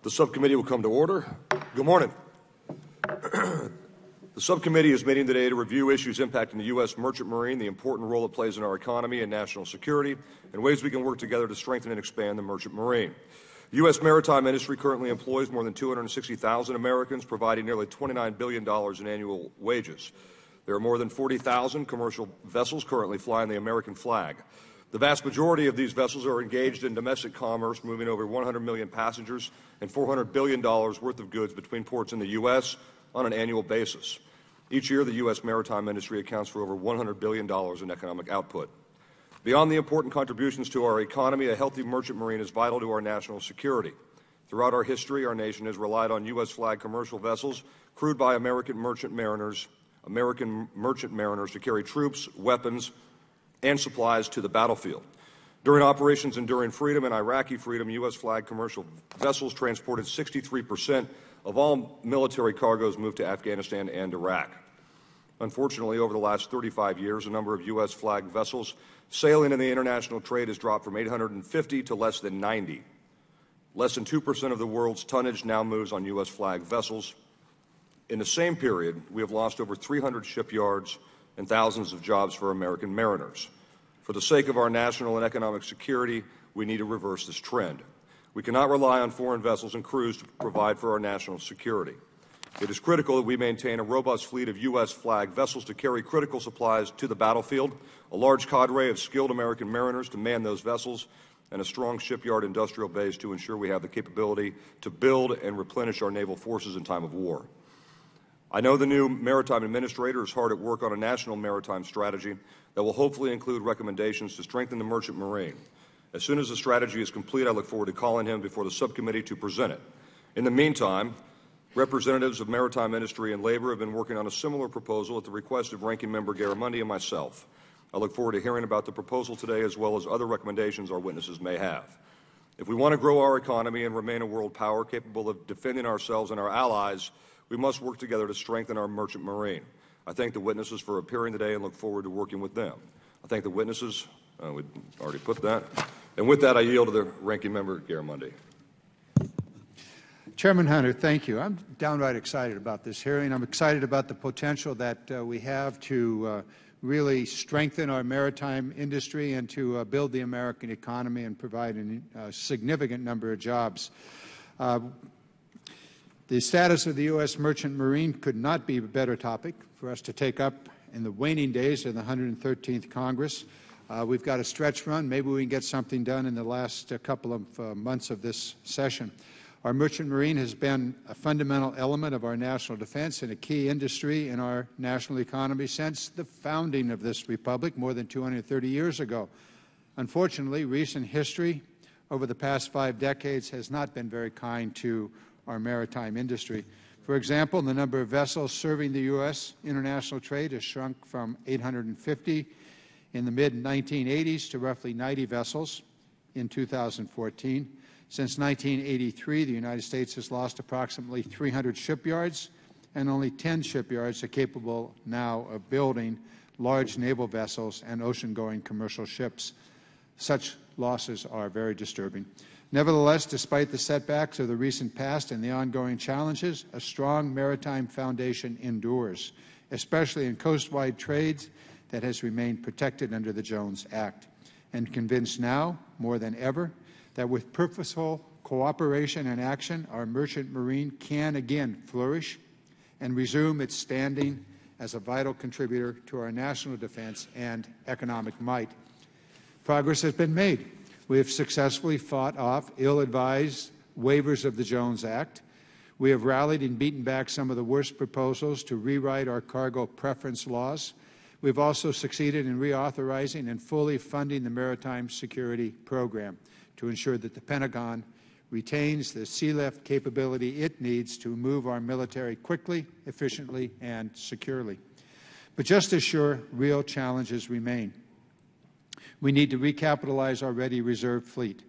The subcommittee will come to order. Good morning. The subcommittee is meeting today to review issues impacting the U.S. merchant marine, the important role it plays in our economy and national security, and ways we can work together to strengthen and expand the merchant marine. The U.S. maritime industry currently employs more than 260,000 Americans, providing nearly $29 billion in annual wages. There are more than 40,000 commercial vessels currently flying the American flag. The vast majority of these vessels are engaged in domestic commerce, moving over 100 million passengers and $400 billion worth of goods between ports in the U.S. on an annual basis. Each year, the U.S. maritime industry accounts for over $100 billion in economic output. Beyond the important contributions to our economy, a healthy merchant marine is vital to our national security. Throughout our history, our nation has relied on U.S. flag commercial vessels crewed by American merchant mariners to carry troops, weapons, and supplies to the battlefield. During Operations Enduring Freedom and Iraqi Freedom, U.S. flag commercial vessels transported 63% of all military cargoes moved to Afghanistan and Iraq. Unfortunately, over the last 35 years, the number of U.S. flag vessels sailing in the international trade has dropped from 850 to less than 90. Less than 2% of the world's tonnage now moves on U.S. flag vessels. In the same period, we have lost over 300 shipyards and thousands of jobs for American mariners. For the sake of our national and economic security, we need to reverse this trend. We cannot rely on foreign vessels and crews to provide for our national security. It is critical that we maintain a robust fleet of U.S. flag vessels to carry critical supplies to the battlefield, a large cadre of skilled American mariners to man those vessels, and a strong shipyard industrial base to ensure we have the capability to build and replenish our naval forces in time of war. I know the new Maritime Administrator is hard at work on a national maritime strategy that will hopefully include recommendations to strengthen the merchant marine. As soon as the strategy is complete, I look forward to calling him before the subcommittee to present it. In the meantime, representatives of maritime industry and labor have been working on a similar proposal at the request of Ranking Member Garamendi and myself. I look forward to hearing about the proposal today as well as other recommendations our witnesses may have. If we want to grow our economy and remain a world power capable of defending ourselves and our allies, we must work together to strengthen our merchant marine. I thank the witnesses for appearing today and look forward to working with them. I thank the witnesses. We already put that. And with that, I yield to the Ranking Member Garamendi. Chairman Hunter, thank you. I'm downright excited about this hearing. I'm excited about the potential that we have to really strengthen our maritime industry and to build the American economy and provide a significant number of jobs. The status of the U.S. merchant marine could not be a better topic for us to take up in the waning days of the 113th Congress. We've got a stretch run. Maybe we can get something done in the last couple of months of this session. Our merchant marine has been a fundamental element of our national defense and a key industry in our national economy since the founding of this republic more than 230 years ago. Unfortunately, recent history over the past 5 decades has not been very kind to our maritime industry. For example, the number of vessels serving the U.S. international trade has shrunk from 850 in the mid-1980s to roughly 90 vessels in 2014. Since 1983, the United States has lost approximately 300 shipyards, and only 10 shipyards are capable now of building large naval vessels and ocean-going commercial ships. Such losses are very disturbing. Nevertheless, despite the setbacks of the recent past and the ongoing challenges, a strong maritime foundation endures, especially in coastwide trades that has remained protected under the Jones Act, and convinced now, more than ever, that with purposeful cooperation and action, our merchant marine can again flourish and resume its standing as a vital contributor to our national defense and economic might. Progress has been made. We have successfully fought off ill-advised waivers of the Jones Act. We have rallied and beaten back some of the worst proposals to rewrite our cargo preference laws. We've also succeeded in reauthorizing and fully funding the Maritime Security Program to ensure that the Pentagon retains the sea-lift capability it needs to move our military quickly, efficiently, and securely. But just as sure, real challenges remain. We need to recapitalize our ready reserve fleet,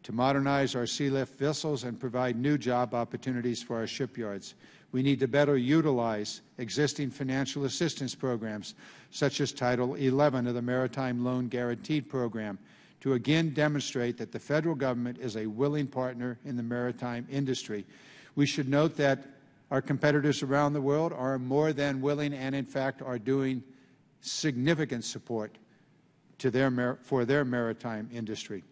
to modernize our sea-lift vessels and provide new job opportunities for our shipyards. We need to better utilize existing financial assistance programs, such as Title 11 of the Maritime Loan Guaranteed Program, to again demonstrate that the federal government is a willing partner in the maritime industry. We should note that our competitors around the world are more than willing and, in fact, are doing significant support to for their maritime industry.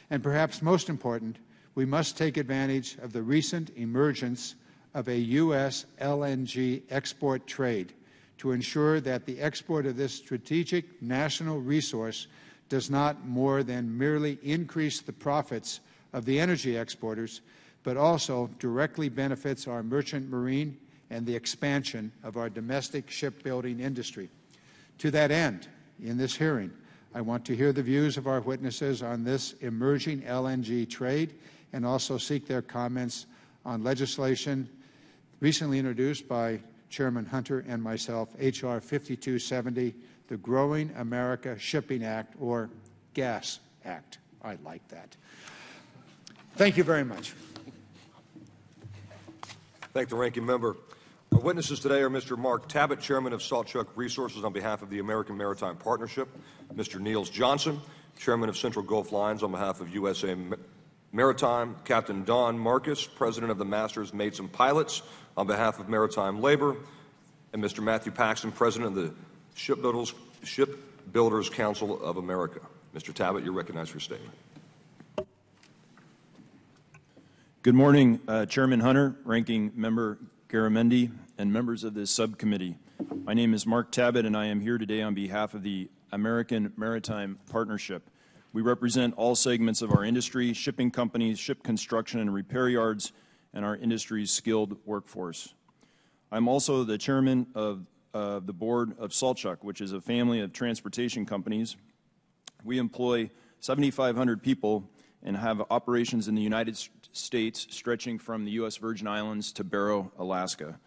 And perhaps most important, we must take advantage of the recent emergence of a U.S. LNG export trade to ensure that the export of this strategic national resource does not more than merely increase the profits of the energy exporters, but also directly benefits our merchant marine and the expansion of our domestic shipbuilding industry. To that end, in this hearing, I want to hear the views of our witnesses on this emerging LNG trade and also seek their comments on legislation recently introduced by Chairman Hunter and myself, H.R. 5270, the Growing America Shipping Act, or GAS Act. I like that. Thank you very much. Thank the ranking member. Our witnesses today are Mr. Mark Tabbitt, Chairman of Saltchuk Resources on behalf of the American Maritime Partnership, Mr. Niels Johnson, Chairman of Central Gulf Lines on behalf of USA Maritime, Captain Don Marcus, President of the Masters, Mates, and Pilots on behalf of Maritime Labor, and Mr. Matthew Paxton, President of the Shipbuilders Council of America. Mr. Tabbitt, you're recognized for your statement. Good morning, Chairman Hunter, Ranking Member Garamendi, and members of this subcommittee. My name is Mark Tabbitt, and I am here today on behalf of the American Maritime Partnership. We represent all segments of our industry, shipping companies, ship construction and repair yards, and our industry's skilled workforce. I'm also the chairman of the board of Saltchuk, which is a family of transportation companies. We employ 7,500 people and have operations in the United States stretching from the U.S. Virgin Islands to Barrow, Alaska.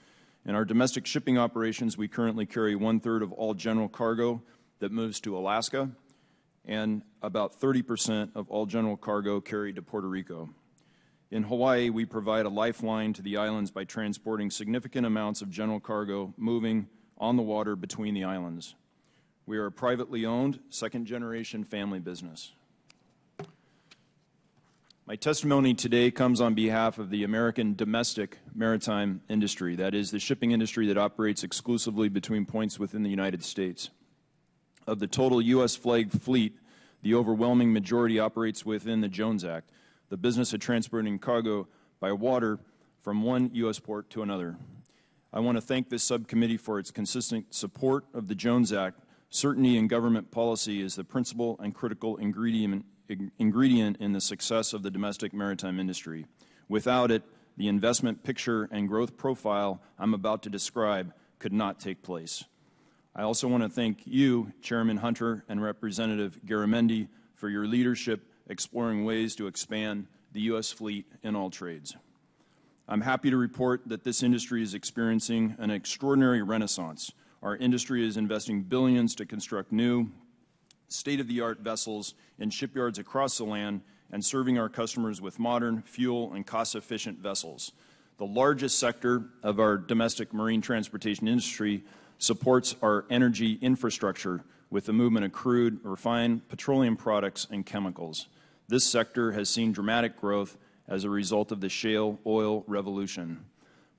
In our domestic shipping operations, we currently carry 1/3 of all general cargo that moves to Alaska, and about 30% of all general cargo carried to Puerto Rico. In Hawaii, we provide a lifeline to the islands by transporting significant amounts of general cargo moving on the water between the islands. We are a privately owned, second-generation family business. My testimony today comes on behalf of the American domestic maritime industry, that is, the shipping industry that operates exclusively between points within the United States. Of the total U.S. flagged fleet, the overwhelming majority operates within the Jones Act, the business of transporting cargo by water from one U.S. port to another. I want to thank this subcommittee for its consistent support of the Jones Act. Certainty in government policy is the principal and critical ingredient in the success of the domestic maritime industry. Without it, the investment picture and growth profile I'm about to describe could not take place. I also want to thank you, Chairman Hunter and Representative Garamendi, for your leadership exploring ways to expand the U.S. fleet in all trades. I'm happy to report that this industry is experiencing an extraordinary renaissance. Our industry is investing billions to construct new, state-of-the-art vessels in shipyards across the land and serving our customers with modern, fuel, and cost-efficient vessels. The largest sector of our domestic marine transportation industry supports our energy infrastructure with the movement of crude, refined petroleum products, and chemicals. This sector has seen dramatic growth as a result of the shale oil revolution.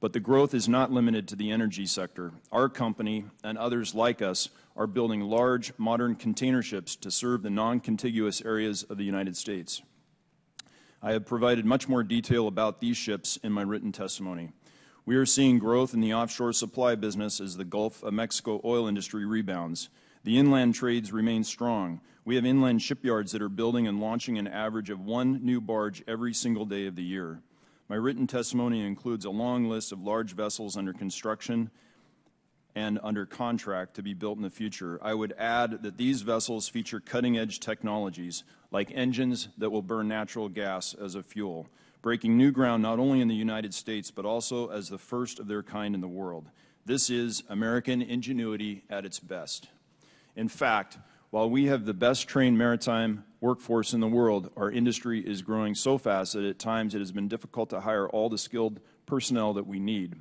But the growth is not limited to the energy sector. Our company and others like us are building large, modern container ships to serve the non-contiguous areas of the United States. I have provided much more detail about these ships in my written testimony. We are seeing growth in the offshore supply business as the Gulf of Mexico oil industry rebounds. The inland trades remain strong. We have inland shipyards that are building and launching an average of one new barge every single day of the year. My written testimony includes a long list of large vessels under construction and under contract to be built in the future. I would add that these vessels feature cutting-edge technologies like engines that will burn natural gas as a fuel, breaking new ground not only in the United States but also as the first of their kind in the world. This is American ingenuity at its best. In fact, while we have the best trained maritime workforce in the world, our industry is growing so fast that at times it has been difficult to hire all the skilled personnel that we need.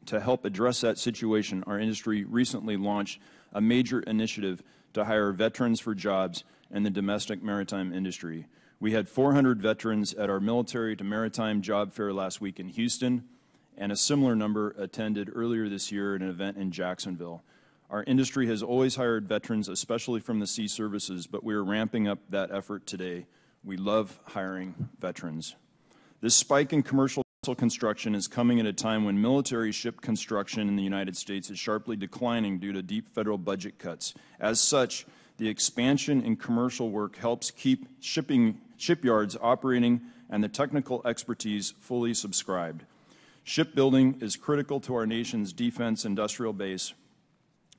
To help address that situation, our industry recently launched a major initiative to hire veterans for jobs and the domestic maritime industry. We had 400 veterans at our Military to Maritime Job Fair last week in Houston, and a similar number attended earlier this year at an event in Jacksonville. Our industry has always hired veterans, especially from the sea services, but we are ramping up that effort today. We love hiring veterans. This spike in commercial vessel construction is coming at a time when military ship construction in the United States is sharply declining due to deep federal budget cuts. As such, the expansion in commercial work helps keep shipyards operating and the technical expertise fully subscribed. Shipbuilding is critical to our nation's defense industrial base,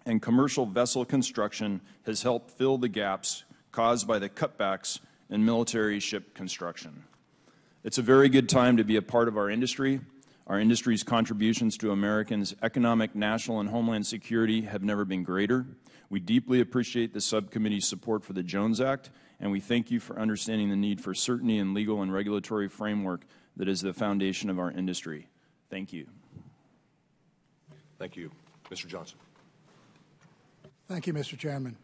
and commercial vessel construction has helped fill the gaps caused by the cutbacks in military ship construction. It's a very good time to be a part of our industry. Our industry's contributions to Americans' economic, national, and homeland security have never been greater. We deeply appreciate the subcommittee's support for the Jones Act, and we thank you for understanding the need for certainty in legal and regulatory framework that is the foundation of our industry. Thank you. Thank you. Mr. Johnson. Thank you, Mr. Chairman.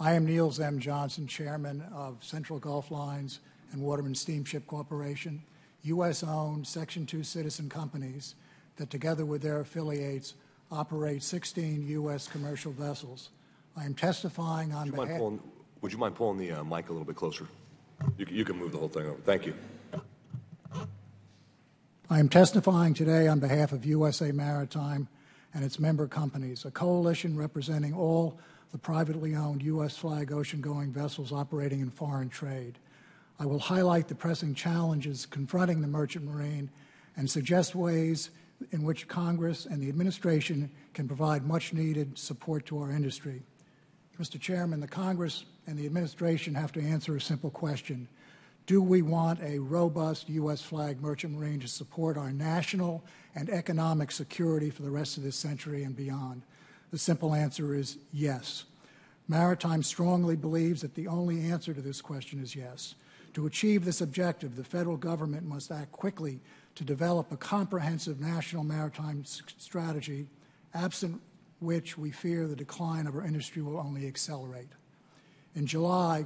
I am Niels M. Johnson, Chairman of Central Gulf Lines and Waterman Steamship Corporation, U.S.-owned Section 2 citizen companies that, together with their affiliates, operate 16 U.S. commercial vessels. I am testifying on behalf... Would you mind pulling the mic a little bit closer? You can move the whole thing over. Thank you. I am testifying today on behalf of USA Maritime and its member companies, a coalition representing all the privately owned U.S. flag ocean-going vessels operating in foreign trade. I will highlight the pressing challenges confronting the merchant marine and suggest ways in which Congress and the administration can provide much-needed support to our industry. Mr. Chairman, the Congress and the administration have to answer a simple question. Do we want a robust U.S. flag merchant marine to support our national and economic security for the rest of this century and beyond? The simple answer is yes. Maritime strongly believes that the only answer to this question is yes. To achieve this objective, the federal government must act quickly to develop a comprehensive national maritime strategy, absent which we fear the decline of our industry will only accelerate. In July,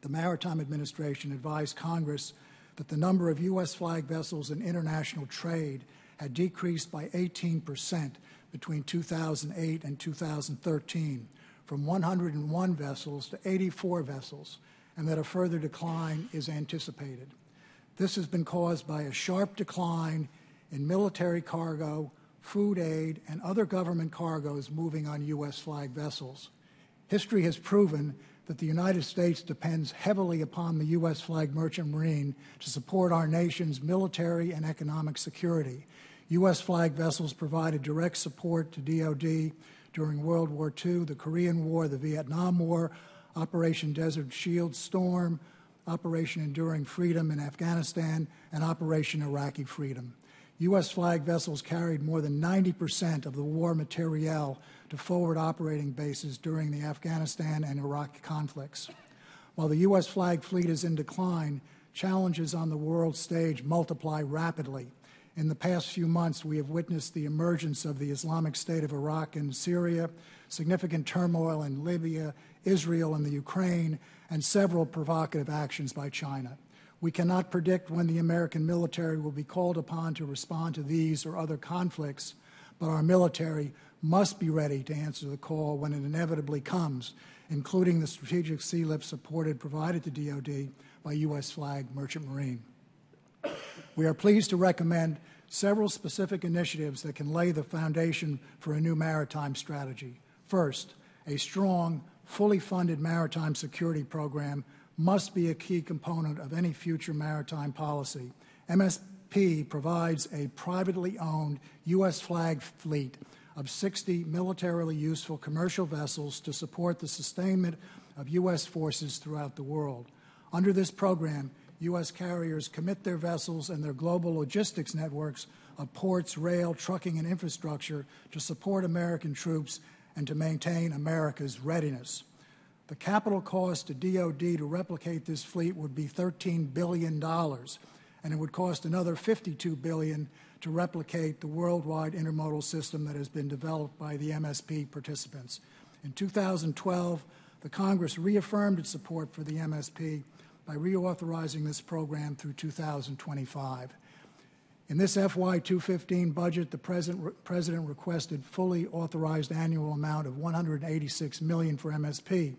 the Maritime Administration advised Congress that the number of U.S. flag vessels in international trade had decreased by 18% between 2008 and 2013, from 101 vessels to 84 vessels, and that a further decline is anticipated. This has been caused by a sharp decline in military cargo, food aid, and other government cargoes moving on U.S. flag vessels. History has proven that the United States depends heavily upon the U.S. flag merchant marine to support our nation's military and economic security. U.S. flag vessels provided direct support to DoD during World War II, the Korean War, the Vietnam War, Operation Desert Shield Storm, Operation Enduring Freedom in Afghanistan, and Operation Iraqi Freedom. U.S. flag vessels carried more than 90% of the war materiel to forward operating bases during the Afghanistan and Iraq conflicts. While the U.S. flag fleet is in decline, challenges on the world stage multiply rapidly. In the past few months, we have witnessed the emergence of the Islamic State of Iraq and Syria, significant turmoil in Libya, Israel, and the Ukraine, and several provocative actions by China. We cannot predict when the American military will be called upon to respond to these or other conflicts, but our military must be ready to answer the call when it inevitably comes, including the strategic sea lift provided to DoD by U.S. flag merchant marine. We are pleased to recommend several specific initiatives that can lay the foundation for a new maritime strategy. First, a strong, fully funded maritime security program must be a key component of any future maritime policy. MSP provides a privately owned U.S. flag fleet of 60 militarily useful commercial vessels to support the sustainment of U.S. forces throughout the world. Under this program, U.S. carriers commit their vessels and their global logistics networks of ports, rail, trucking, and infrastructure to support American troops and to maintain America's readiness. The capital cost to DoD to replicate this fleet would be $13 billion, and it would cost another $52 billion to replicate the worldwide intermodal system that has been developed by the MSP participants. In 2012, the Congress reaffirmed its support for the MSP by reauthorizing this program through 2025. In this FY215 budget, the President requested fully authorized annual amount of $186 million for MSP.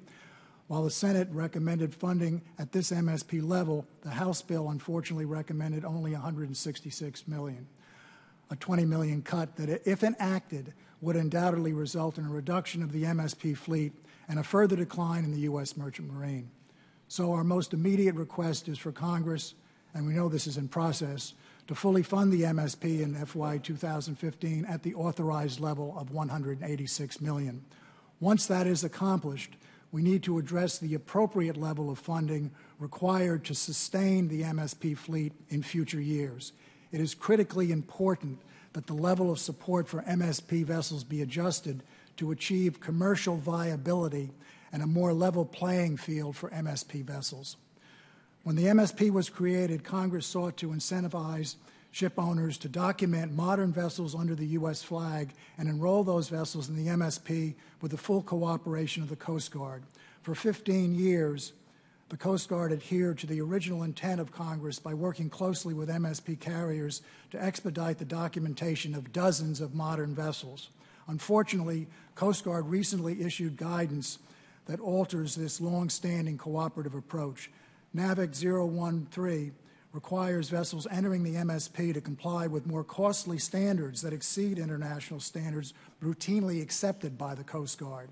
While the Senate recommended funding at this MSP level, the House bill unfortunately recommended only $166 million, a $20 million cut that, if enacted, would undoubtedly result in a reduction of the MSP fleet and a further decline in the U.S. Merchant Marine. So our most immediate request is for Congress, and we know this is in process, to fully fund the MSP in FY 2015 at the authorized level of $186 million. Once that is accomplished, we need to address the appropriate level of funding required to sustain the MSP fleet in future years. It is critically important that the level of support for MSP vessels be adjusted to achieve commercial viability and a more level playing field for MSP vessels. When the MSP was created, Congress sought to incentivize ship owners to document modern vessels under the U.S. flag and enroll those vessels in the MSP with the full cooperation of the Coast Guard. For 15 years, the Coast Guard adhered to the original intent of Congress by working closely with MSP carriers to expedite the documentation of dozens of modern vessels. Unfortunately, Coast Guard recently issued guidance that alters this long-standing cooperative approach. NAVIC 013 requires vessels entering the MSP to comply with more costly standards that exceed international standards routinely accepted by the Coast Guard.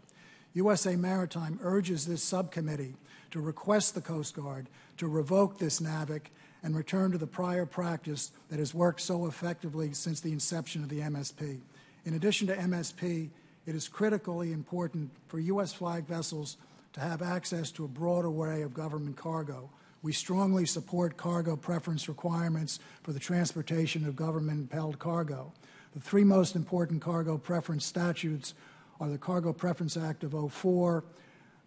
USA Maritime urges this subcommittee to request the Coast Guard to revoke this NAVIC and return to the prior practice that has worked so effectively since the inception of the MSP. In addition to MSP, it is critically important for U.S. flag vessels to have access to a broad array of government cargo. We strongly support cargo preference requirements for the transportation of government-impelled cargo. The three most important cargo preference statutes are the Cargo Preference Act of 2004,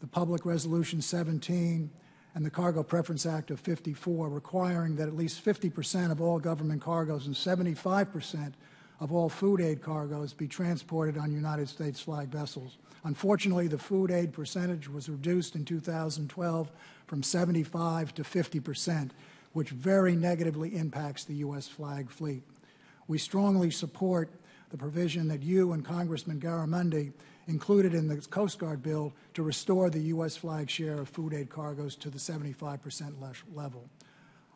the Public Resolution 17, and the Cargo Preference Act of 54, requiring that at least 50% of all government cargoes and 75% of all food aid cargoes be transported on United States flag vessels. Unfortunately, the food aid percentage was reduced in 2012 from 75 to 50%, which very negatively impacts the U.S. flag fleet. We strongly support the provision that you and Congressman Garamendi included in the Coast Guard bill to restore the U.S. flag share of food aid cargoes to the 75% level.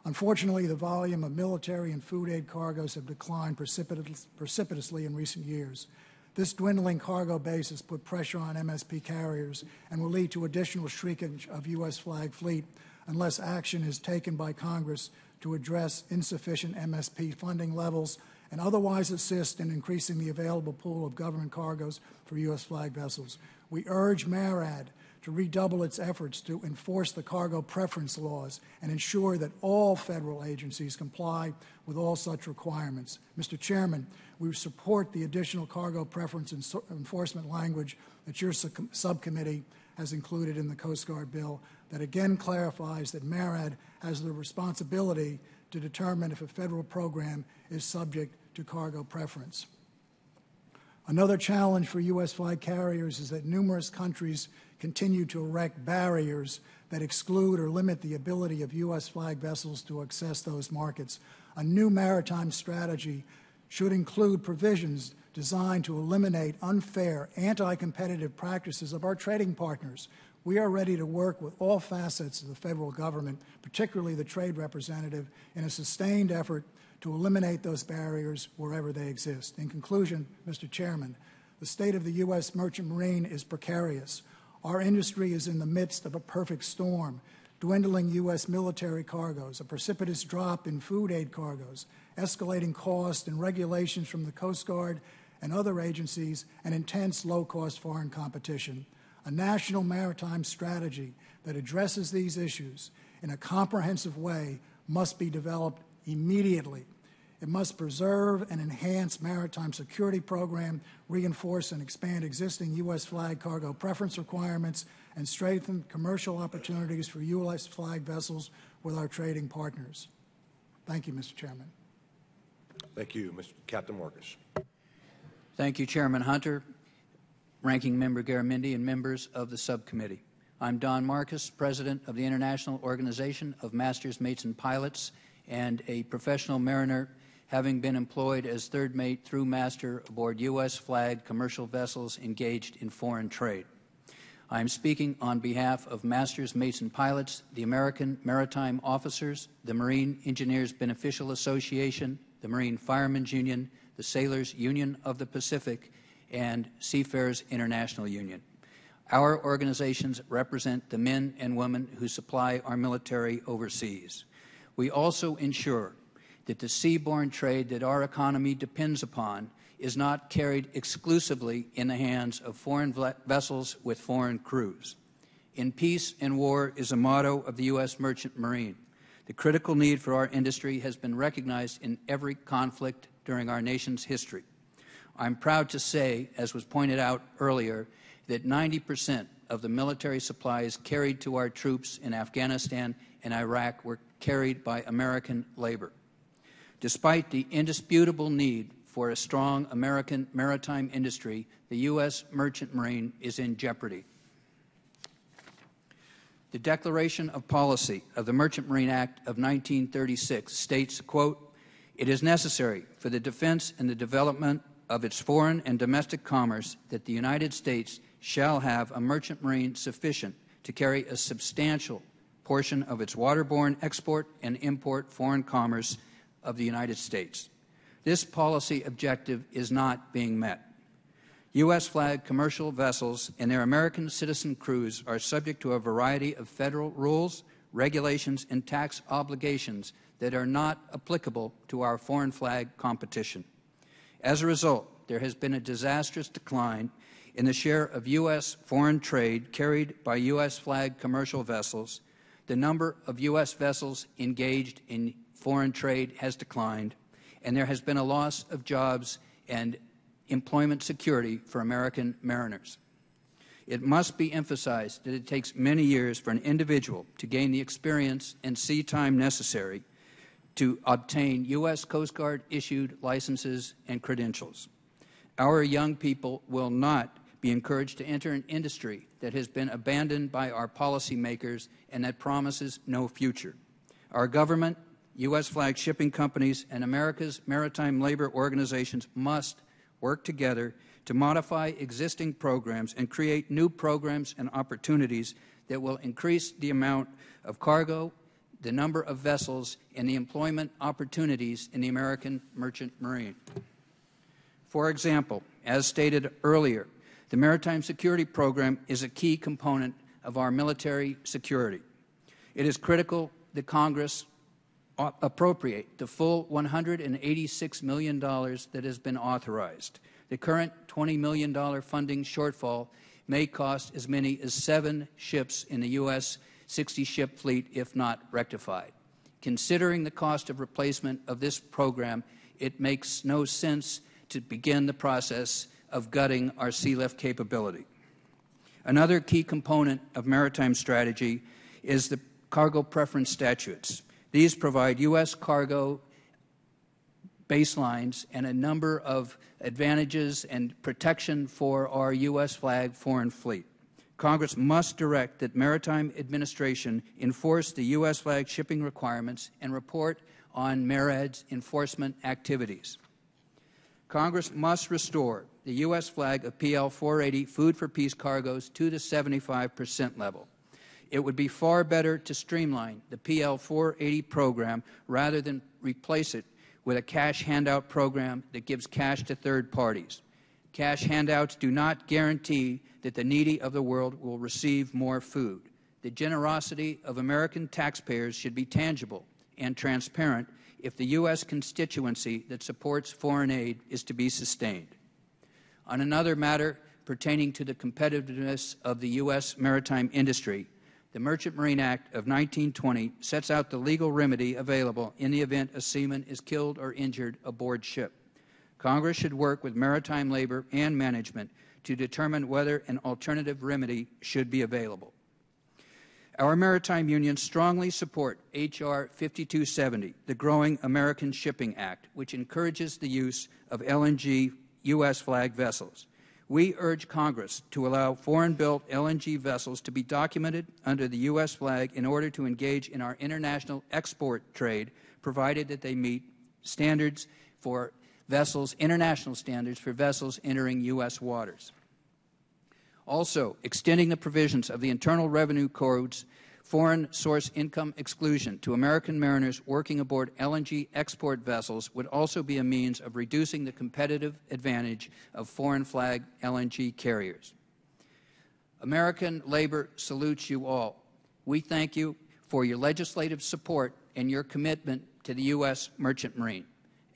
Unfortunately, the volume of military and food aid cargoes have declined precipitously in recent years. This dwindling cargo base has put pressure on MSP carriers and will lead to additional shrinkage of U.S. flag fleet unless action is taken by Congress to address insufficient MSP funding levels and otherwise assist in increasing the available pool of government cargoes for U.S. flag vessels. We urge MARAD to redouble its efforts to enforce the cargo preference laws and ensure that all federal agencies comply with all such requirements. Mr. Chairman, we support the additional cargo preference enforcement language that your subcommittee has included in the Coast Guard bill that again clarifies that MARAD has the responsibility to determine if a federal program is subject to cargo preference. Another challenge for U.S. flag carriers is that numerous countries continue to erect barriers that exclude or limit the ability of U.S. flag vessels to access those markets. A new maritime strategy should include provisions designed to eliminate unfair, anti-competitive practices of our trading partners. We are ready to work with all facets of the federal government, particularly the trade representative, in a sustained effort to eliminate those barriers wherever they exist. In conclusion, Mr. Chairman, the state of the U.S. merchant marine is precarious. Our industry is in the midst of a perfect storm, dwindling U.S. military cargoes, a precipitous drop in food aid cargoes, escalating costs and regulations from the Coast Guard and other agencies, and intense low-cost foreign competition. A national maritime strategy that addresses these issues in a comprehensive way must be developed immediately. It must preserve and enhance maritime security program, reinforce and expand existing U.S. flag cargo preference requirements, and strengthen commercial opportunities for U.S. flag vessels with our trading partners. Thank you, Mr. Chairman. Thank you, Captain Marcus. Thank you, Chairman Hunter, Ranking Member Garamendi, and members of the subcommittee. I'm Don Marcus, President of the International Organization of Masters, Mates, and Pilots, and a professional mariner, having been employed as third mate through master aboard U.S.-flagged commercial vessels engaged in foreign trade. I am speaking on behalf of Masters, Mates, and Pilots, the American Maritime Officers, the Marine Engineers Beneficial Association, the Marine Firemen's Union, the Sailors Union of the Pacific, and Seafarers International Union. Our organizations represent the men and women who supply our military overseas. We also ensure that the seaborne trade that our economy depends upon is not carried exclusively in the hands of foreign vessels with foreign crews. In peace and war is a motto of the U.S. Merchant Marine. The critical need for our industry has been recognized in every conflict during our nation's history. I'm proud to say, as was pointed out earlier, that 90% of the military supplies carried to our troops in Afghanistan and Iraq were carried by American labor. Despite the indisputable need for a strong American maritime industry, the U.S. Merchant Marine is in jeopardy. The Declaration of Policy of the Merchant Marine Act of 1936 states, quote, "It is necessary for the defense and the development of its foreign and domestic commerce that the United States shall have a merchant marine sufficient to carry a substantial portion of its waterborne export and import foreign commerce of the United States." This policy objective is not being met. U.S.-flagged commercial vessels and their American citizen crews are subject to a variety of federal rules, regulations, and tax obligations that are not applicable to our foreign flag competition. As a result, there has been a disastrous decline in the share of U.S. foreign trade carried by U.S.-flagged commercial vessels. The number of U.S. vessels engaged in foreign trade has declined, and there has been a loss of jobs and employment security for American mariners. It must be emphasized that it takes many years for an individual to gain the experience and sea time necessary to obtain U.S. Coast Guard-issued licenses and credentials. Our young people will not be encouraged to enter an industry that has been abandoned by our policymakers and that promises no future. Our government, U.S.-flagged shipping companies, and America's maritime labor organizations must work together to modify existing programs and create new programs and opportunities that will increase the amount of cargo, the number of vessels, and the employment opportunities in the American Merchant Marine. For example, as stated earlier, the Maritime Security Program is a key component of our military security. It is critical that Congress appropriate the full $186 million that has been authorized. The current $20 million funding shortfall may cost as many as 7 ships in the U.S. 60-ship fleet if not rectified. Considering the cost of replacement of this program, it makes no sense to begin the process of gutting our sea lift capability. Another key component of maritime strategy is the cargo preference statutes. These provide U.S. cargo baselines and a number of advantages and protection for our U.S.-flagged foreign fleet. Congress must direct that Maritime Administration enforce the U.S.-flagged shipping requirements and report on MARAD's enforcement activities. Congress must restore the U.S. flag of PL 480 food for peace cargoes to the 75% level. It would be far better to streamline the PL 480 program rather than replace it with a cash handout program that gives cash to third parties. Cash handouts do not guarantee that the needy of the world will receive more food. The generosity of American taxpayers should be tangible and transparent if the U.S. constituency that supports foreign aid is to be sustained. On another matter pertaining to the competitiveness of the U.S. maritime industry, the Merchant Marine Act of 1920 sets out the legal remedy available in the event a seaman is killed or injured aboard ship. Congress should work with maritime labor and management to determine whether an alternative remedy should be available. Our maritime unions strongly support H.R. 5270, the Growing American Shipping Act, which encourages the use of LNG U.S. flag vessels. We urge Congress to allow foreign-built LNG vessels to be documented under the U.S. flag in order to engage in our international export trade, provided that they meet standards for vessels, international standards for vessels entering U.S. waters. Also, extending the provisions of the Internal Revenue Code's foreign source income exclusion to American mariners working aboard LNG export vessels would also be a means of reducing the competitive advantage of foreign flag LNG carriers. American labor salutes you all. We thank you for your legislative support and your commitment to the U.S. Merchant Marine.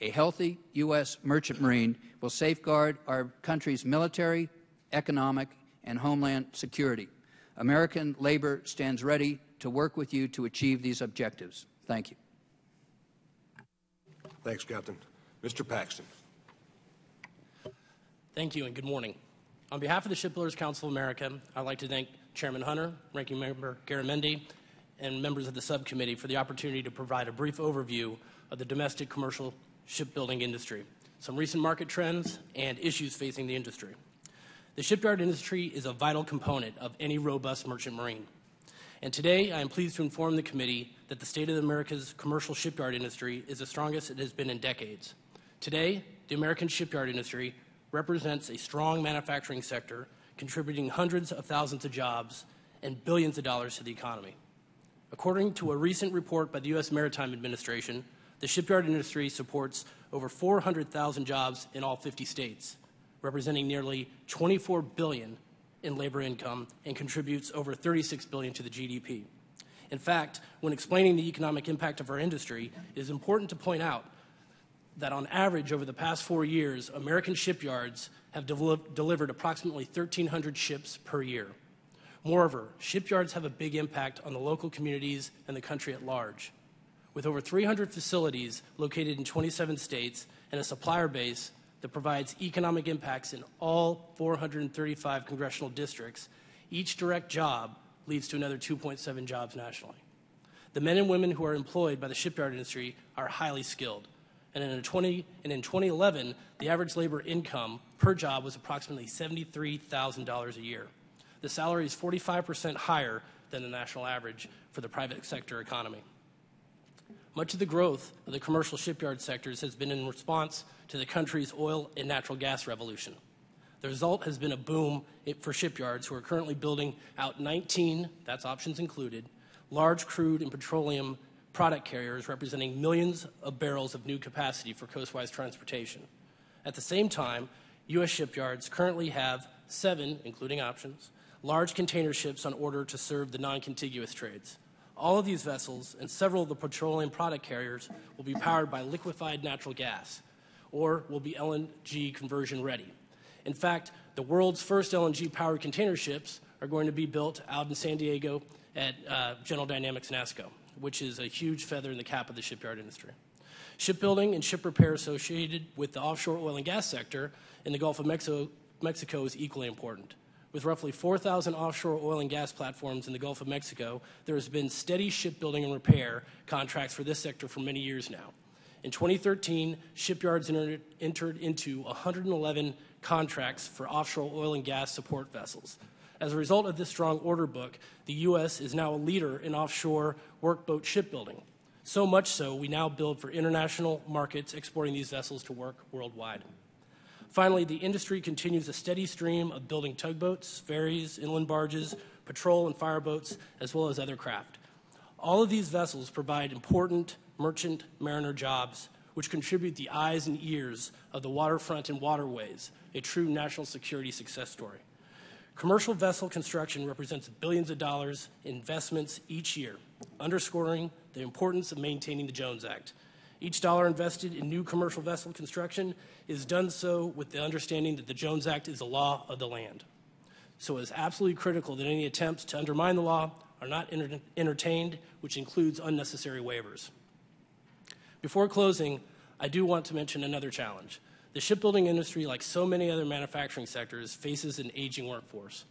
A healthy U.S. Merchant Marine will safeguard our country's military, economic, and homeland security. American labor stands ready to work with you to achieve these objectives. Thank you. Thanks, Captain. Mr. Paxton. Thank you and good morning. On behalf of the Shipbuilders Council of America, I'd like to thank Chairman Hunter, Ranking Member Garamendi, and members of the subcommittee for the opportunity to provide a brief overview of the domestic commercial shipbuilding industry, some recent market trends, and issues facing the industry. The shipyard industry is a vital component of any robust merchant marine. And today, I am pleased to inform the committee that the state of America's commercial shipyard industry is the strongest it has been in decades. Today, the American shipyard industry represents a strong manufacturing sector, contributing hundreds of thousands of jobs and billions of dollars to the economy. According to a recent report by the U.S. Maritime Administration, the shipyard industry supports over 400,000 jobs in all 50 states, representing nearly $24 billion in labor income and contributes over $36 billion to the GDP. In fact, when explaining the economic impact of our industry, it is important to point out that on average over the past 4 years, American shipyards have delivered approximately 1,300 ships per year. Moreover, shipyards have a big impact on the local communities and the country at large. With over 300 facilities located in 27 states and a supplier base that provides economic impacts in all 435 congressional districts, each direct job leads to another 2.7 jobs nationally. The men and women who are employed by the shipyard industry are highly skilled, and in 2011, the average labor income per job was approximately $73,000 a year. The salary is 45% higher than the national average for the private sector economy. Much of the growth of the commercial shipyard sectors has been in response to the country's oil and natural gas revolution. The result has been a boom for shipyards who are currently building out 19, that's options included, large crude and petroleum product carriers representing millions of barrels of new capacity for coastwise transportation. At the same time, U.S. shipyards currently have 7, including options, large container ships on order to serve the non-contiguous trades. All of these vessels and several of the petroleum product carriers will be powered by liquefied natural gas, or will be LNG conversion ready. In fact, the world's first LNG-powered container ships are going to be built out in San Diego at General Dynamics NASSCO, which is a huge feather in the cap of the shipyard industry. Shipbuilding and ship repair associated with the offshore oil and gas sector in the Gulf of Mexico is equally important. With roughly 4,000 offshore oil and gas platforms in the Gulf of Mexico, there has been steady shipbuilding and repair contracts for this sector for many years now. In 2013, shipyards entered into 111 contracts for offshore oil and gas support vessels. As a result of this strong order book, the U.S. is now a leader in offshore workboat shipbuilding. So much so, we now build for international markets, exporting these vessels to work worldwide. Finally, the industry continues a steady stream of building tugboats, ferries, inland barges, patrol and fireboats, as well as other craft. All of these vessels provide important merchant mariner jobs, which contribute the eyes and ears of the waterfront and waterways, a true national security success story. Commercial vessel construction represents billions of dollars in investments each year, underscoring the importance of maintaining the Jones Act. Each dollar invested in new commercial vessel construction is done so with the understanding that the Jones Act is the law of the land. So it is absolutely critical that any attempts to undermine the law are not entertained, which includes unnecessary waivers. Before closing, I do want to mention another challenge. The shipbuilding industry, like so many other manufacturing sectors, faces an aging workforce.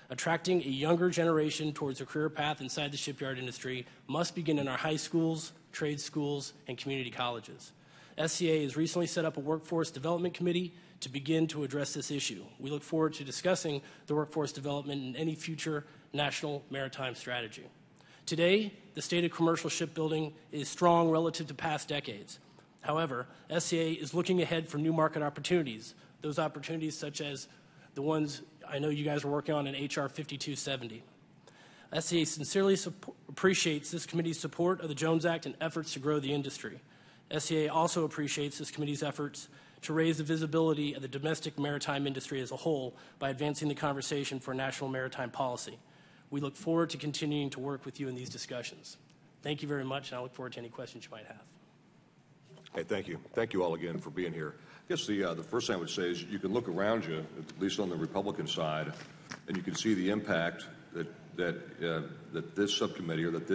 Attracting a younger generation towards a career path inside the shipyard industry must begin in our high schools, trade schools, and community colleges. SCA has recently set up a workforce development committee to begin to address this issue. We look forward to discussing the workforce development in any future national maritime strategy. Today, the state of commercial shipbuilding is strong relative to past decades. However, SCA is looking ahead for new market opportunities, those opportunities such as the ones I know you guys are working on in H.R. 5270. SCA sincerely appreciates this committee's support of the Jones Act and efforts to grow the industry. SCA also appreciates this committee's efforts to raise the visibility of the domestic maritime industry as a whole by advancing the conversation for national maritime policy. We look forward to continuing to work with you in these discussions. Thank you very much, and I look forward to any questions you might have. Hey, thank you. Thank you all again for being here. I guess the first thing I would say is you can look around you, at least on the Republican side, and you can see the impact that this subcommittee or that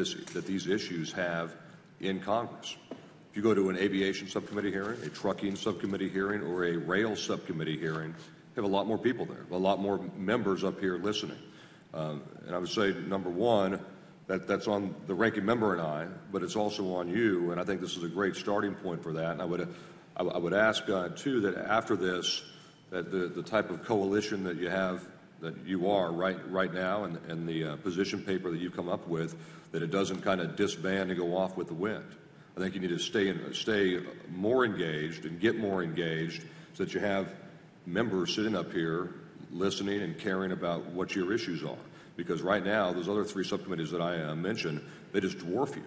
these issues have in Congress. If you go to an aviation subcommittee hearing, a trucking subcommittee hearing, or a rail subcommittee hearing, you have a lot more people there, a lot more members up here listening. And I would say, number one, that's on the ranking member and I, but it's also on you, and I think this is a great starting point for that. And I would ask, too, that after this, that the type of coalition that you have, that you are right now, and the position paper that you come up with, that it doesn't kind of disband and go off with the wind. I think you need to stay more engaged and get more engaged so that you have members sitting up here listening and caring about what your issues are. Because right now, those other three subcommittees that I mentioned, they just dwarf you.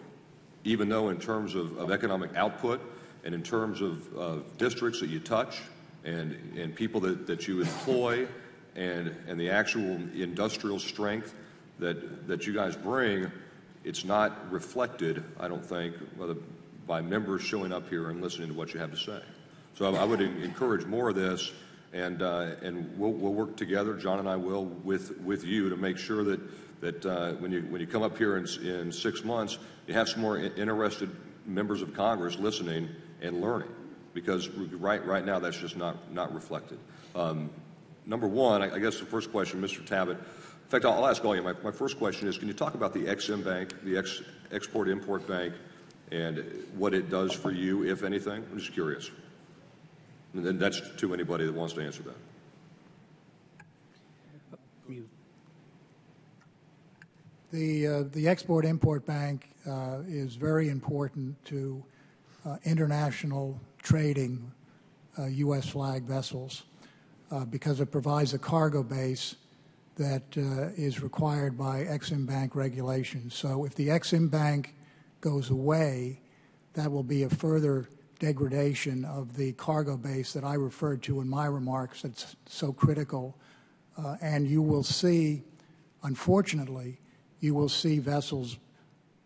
Even though in terms of economic output and in terms of districts that you touch and people that you employ and the actual industrial strength that you guys bring, it's not reflected, I don't think, by members showing up here and listening to what you have to say. So I would encourage more of this, and we'll work together, John and I will, with you to make sure that when you come up here in 6 months, you have some more interested members of Congress listening and learning, because right now that's just not reflected. Number one, I guess the first question, Mr. Tabbitt. In fact, I'll ask all of you. My first question is, can you talk about the EXIM Bank, the Export-Import Bank, and what it does for you, if anything? I'm just curious. And then that's to anybody that wants to answer that. The Export-Import Bank is very important to international trading U.S. flag vessels because it provides a cargo base that is required by EXIM Bank regulations. So if the EXIM Bank goes away, that will be a further degradation of the cargo base that I referred to in my remarks that's so critical. And you will see, unfortunately, you will see vessels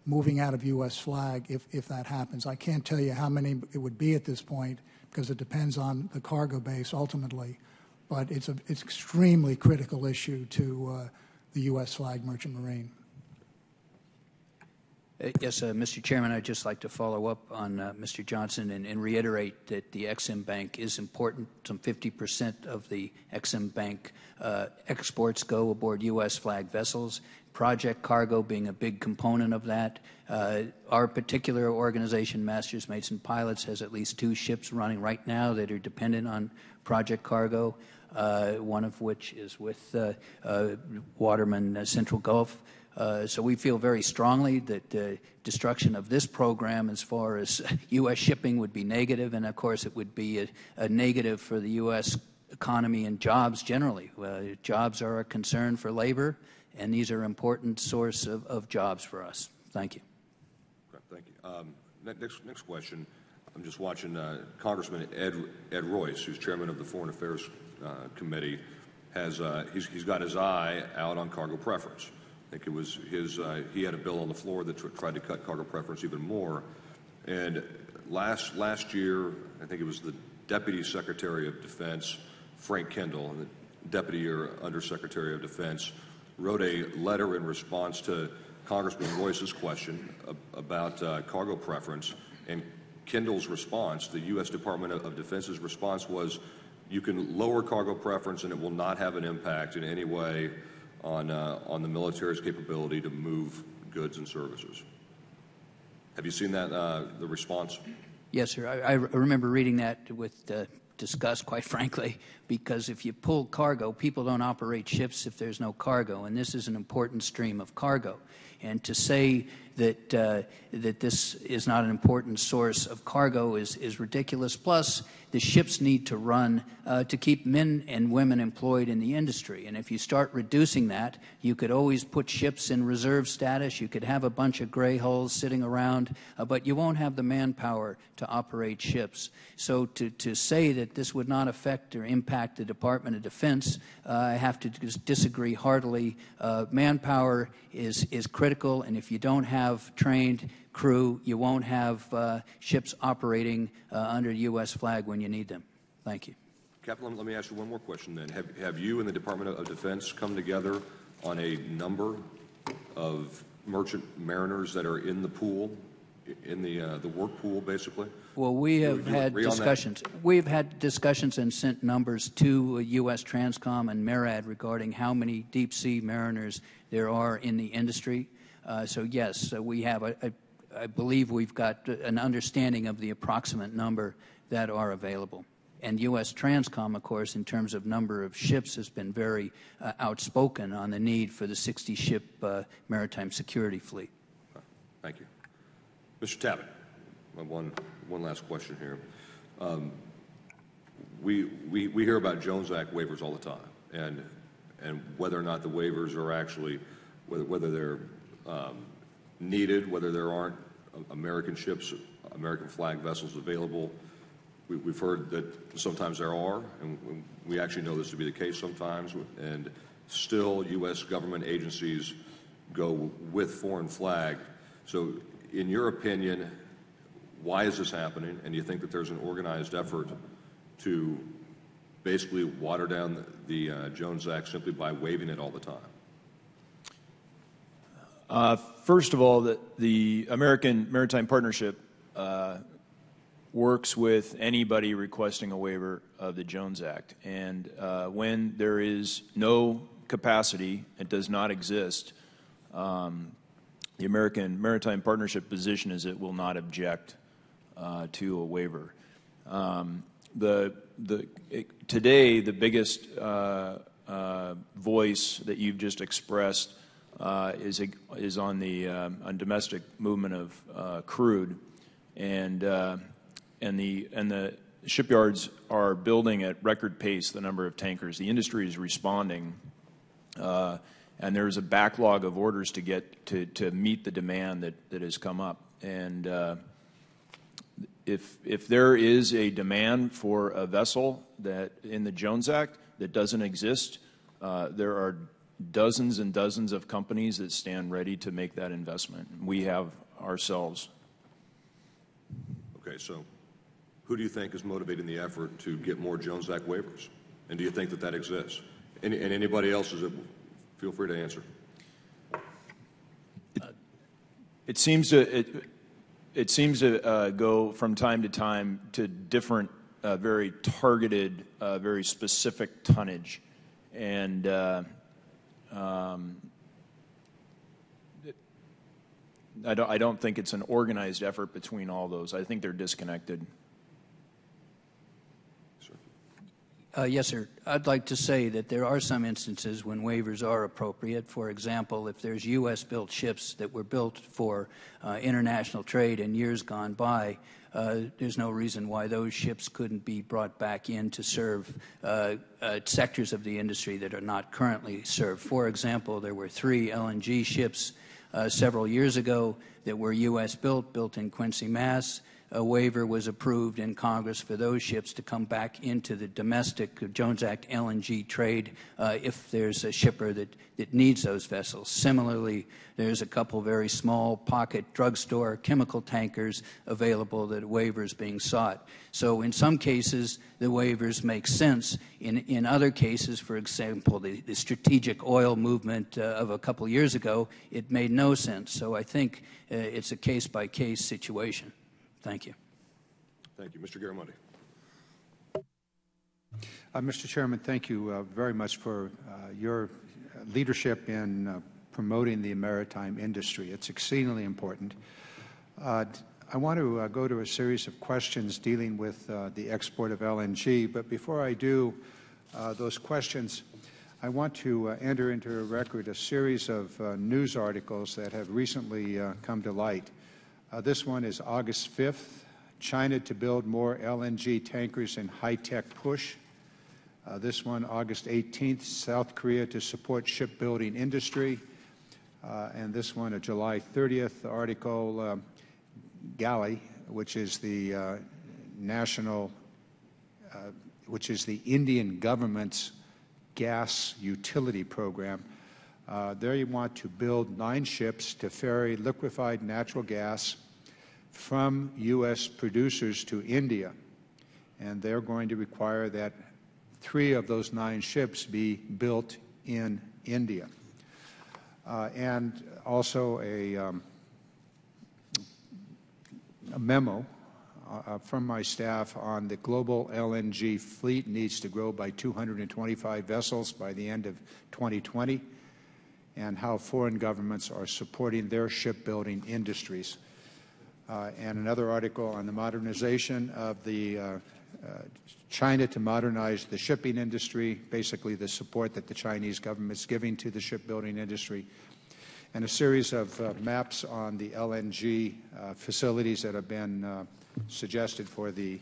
moving out of U.S. flag if that happens. I can't tell you how many it would be at this point because it depends on the cargo base ultimately. But it's an extremely critical issue to the U.S. flag merchant marine. Yes, Mr. Chairman, I'd just like to follow up on Mr. Johnson and reiterate that the EXIM Bank is important. Some 50% of the EXIM Bank exports go aboard U.S. flag vessels, project cargo being a big component of that. Our particular organization, Masters, Mates, and Pilots, has at least 2 ships running right now that are dependent on project cargo, one of which is with Waterman Central Gulf. So we feel very strongly that destruction of this program as far as U.S. shipping would be negative, and of course it would be a negative for the U.S. economy and jobs generally. Jobs are a concern for labor, and these are an important source of jobs for us. Thank you. Thank you. Next question. I'm just watching Congressman Ed Royce, who's chairman of the Foreign Affairs Committee, he's got his eye out on cargo preference. I think it was he had a bill on the floor that tried to cut cargo preference even more. And last year, I think it was the Deputy Secretary of Defense, Frank Kendall, the Deputy or Undersecretary of Defense, wrote a letter in response to Congressman Royce's question about cargo preference. And Kendall's response, the U.S. Department of Defense's response, was you can lower cargo preference and it will not have an impact in any way on the military's capability to move goods and services. Have you seen that, the response? Yes, sir. I remember reading that with discussed, quite frankly, because if you pull cargo, people don't operate ships if there's no cargo, and this is an important stream of cargo. And to say that that this is not an important source of cargo is ridiculous. Plus, the ships need to run to keep men and women employed in the industry. And if you start reducing that, you could always put ships in reserve status. You could have a bunch of gray hulls sitting around, but you won't have the manpower to operate ships. So to say that this would not affect or impact the Department of Defense, I have to disagree heartily. Manpower is critical, and if you don't have trained crew, you won't have ships operating under U.S. flag when you need them. Thank you. Captain, let me ask you one more question then. Have you and the Department of Defense come together on a number of merchant mariners that are in the pool, in the work pool, basically? Well, we have had discussions. We've had discussions and sent numbers to U.S. Transcom and MARAD regarding how many deep-sea mariners there are in the industry. So, yes, we have I believe we've got an understanding of the approximate number that are available. And U.S. Transcom, of course, in terms of number of ships, has been very outspoken on the need for the 60-ship maritime security fleet. Thank you. Mr. Tabbitt, one last question here. We hear about Jones Act waivers all the time, and whether or not the waivers are actually, whether they're needed, whether there aren't American ships, American flag vessels available. We've heard that sometimes there are, and we actually know this to be the case sometimes, and still U.S. government agencies go with foreign flag. So in your opinion, why is this happening? And do you think that there's an organized effort to basically water down the Jones Act simply by waiving it all the time? First of all, the American Maritime Partnership works with anybody requesting a waiver of the Jones Act. And when there is no capacity, it does not exist, the American Maritime Partnership position is it will not object to a waiver. Today, the biggest voice that you've just expressed is on the on domestic movement of crude, and the shipyards are building at record pace the number of tankers. The industry is responding, and there's a backlog of orders to get to meet the demand that has come up. And if there is a demand for a vessel that in the Jones Act that doesn't exist, there are dozens and dozens of companies that stand ready to make that investment. We have ourselves. Okay, so who do you think is motivating the effort to get more Jones Act waivers? And do you think that that exists? And anybody else, feel free to answer. It seems to go from time to time to different, very targeted, very specific tonnage, and I don't think it's an organized effort between all those. I think they're disconnected. Yes, sir. I'd like to say that there are some instances when waivers are appropriate. For example, if there's U.S.-built ships that were built for international trade in years gone by, there's no reason why those ships couldn't be brought back in to serve sectors of the industry that are not currently served. For example, there were 3 LNG ships several years ago that were U.S.-built, built in Quincy, Mass. A waiver was approved in Congress for those ships to come back into the domestic Jones Act LNG trade if there's a shipper that needs those vessels. Similarly, there's a couple very small pocket drugstore chemical tankers available that waivers being sought. So in some cases, the waivers make sense. In other cases, for example, the strategic oil movement of a couple years ago, it made no sense. So I think it's a case-by-case situation. Thank you. Thank you. Mr. Garamendi. Mr. Chairman, thank you very much for your leadership in promoting the maritime industry. It's exceedingly important. I I want to go to a series of questions dealing with the export of LNG, but before I do those questions, I want to enter into a record a series of news articles that have recently come to light. This one is August 5th, China to build more LNG tankers in high-tech push. This one, August 18th, South Korea to support shipbuilding industry. And this one, a July 30th article, GALI, which is the which is the Indian government's gas utility program. There you want to build 9 ships to ferry liquefied natural gas from U.S. producers to India. And they're going to require that 3 of those 9 ships be built in India. And also a memo from my staff on the global LNG fleet needs to grow by 225 vessels by the end of 2020, and how foreign governments are supporting their shipbuilding industries. And another article on the modernization of the China to modernize the shipping industry, basically the support that the Chinese government is giving to the shipbuilding industry, and a series of maps on the LNG facilities that have been suggested for the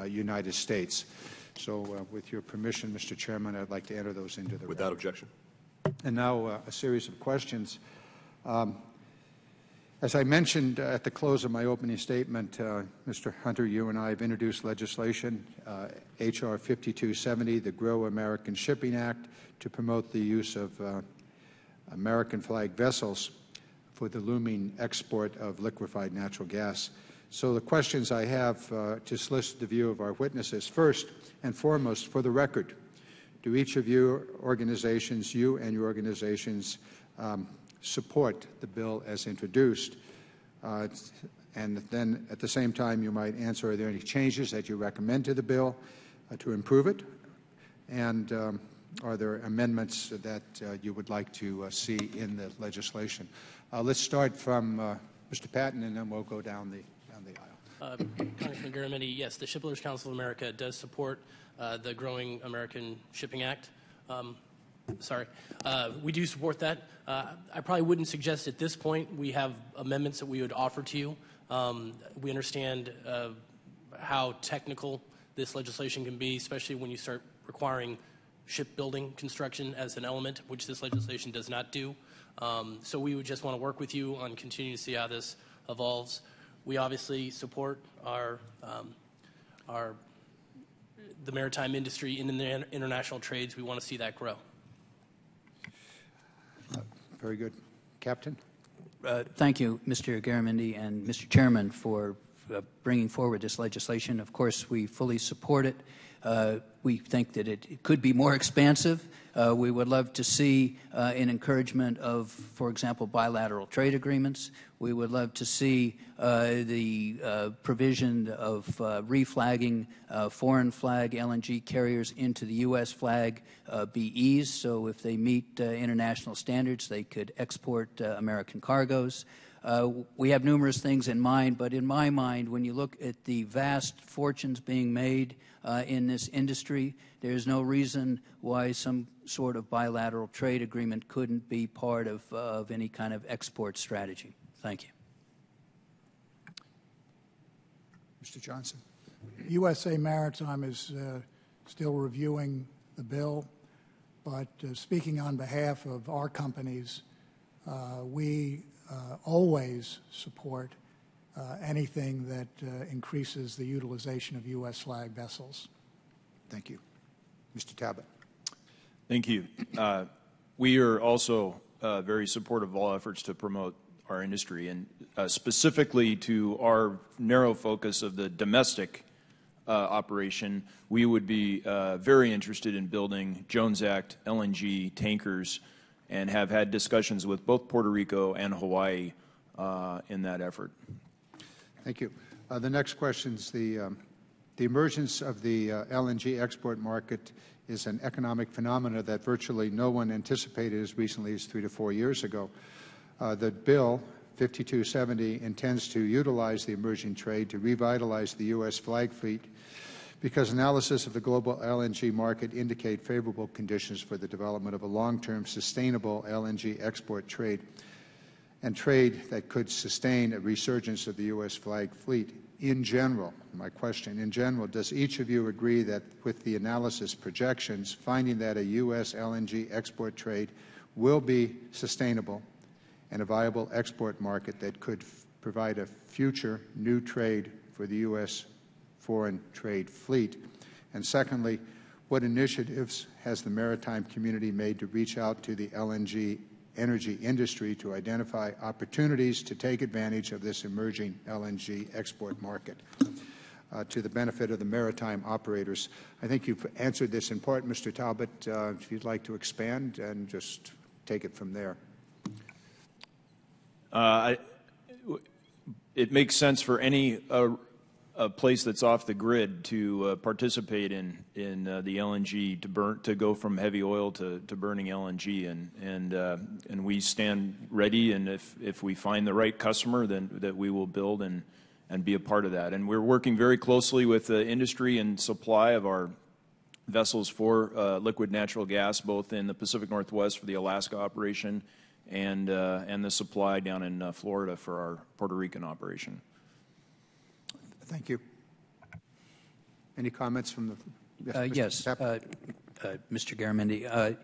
United States. So with your permission, Mr. Chairman, I'd like to enter those into the Without objection. And now a series of questions. As I mentioned at the close of my opening statement, Mr. Hunter, you and I have introduced legislation, H.R. 5270, the Grow American Shipping Act, to promote the use of American flag vessels for the looming export of liquefied natural gas. So the questions I have to solicit the view of our witnesses. First and foremost, for the record, do each of your organizations, you and your organizations, support the bill as introduced? And then at the same time you might answer, are there any changes that you recommend to the bill to improve it? And are there amendments that you would like to see in the legislation? Let's start from Mr. Patton, and then we'll go down the aisle. Congressman Garamendi, yes, the Shipbuilders Council of America does support the Growing American Shipping Act. We do support that. I probably wouldn't suggest at this point we have amendments that we would offer to you. We understand how technical this legislation can be, especially when you start requiring shipbuilding construction as an element, which this legislation does not do. So we would just want to work with you on continuing to see how this evolves. We obviously support the maritime industry in the international trades. We want to see that grow. Very good. Captain? Thank you, Mr. Garamendi and Mr. Chairman, for bringing forward this legislation. Of course, we fully support it. We think that it could be more expansive. We would love to see an encouragement of, for example, bilateral trade agreements. We would love to see the provision of reflagging foreign flag LNG carriers into the U.S. flag be eased, so if they meet international standards, they could export American cargoes. We have numerous things in mind, but in my mind, when you look at the vast fortunes being made in this industry, there's no reason why some sort of bilateral trade agreement couldn't be part of any kind of export strategy. Thank you. Mr. Johnson? USA Maritime is still reviewing the bill, but speaking on behalf of our companies, we always support anything that increases the utilization of U.S. flag vessels. Thank you. Mr. Tabbitt? Thank you. We are also very supportive of all efforts to promote our industry, and specifically to our narrow focus of the domestic operation, we would be very interested in building Jones Act LNG tankers and have had discussions with both Puerto Rico and Hawaii in that effort. Thank you. The next question is the emergence of the LNG export market is an economic phenomenon that virtually no one anticipated as recently as 3 to 4 years ago. The bill 5270 intends to utilize the emerging trade to revitalize the U.S. flag fleet because analysis of the global LNG market indicate favorable conditions for the development of a long-term sustainable LNG export trade and trade that could sustain a resurgence of the U.S. flag fleet. In general, my question, in general, does each of you agree that with the analysis projections, finding that a U.S. LNG export trade will be sustainable and a viable export market that could provide a future new trade for the U.S. foreign trade fleet? And secondly, what initiatives has the maritime community made to reach out to the LNG energy industry to identify opportunities to take advantage of this emerging LNG export market to the benefit of the maritime operators? I think you've answered this in part, Mr. Talbot. If you'd like to expand and just take it from there. It makes sense for any a place that's off the grid to participate in the LNG to go from heavy oil to burning LNG, and we stand ready. And if we find the right customer, then that we will build and be a part of that. And we're working very closely with the industry and supply of our vessels for liquid natural gas, both in the Pacific Northwest for the Alaska operation and the supply down in Florida for our Puerto Rican operation. Thank you. Any comments from the yes, Mr. Garamendi.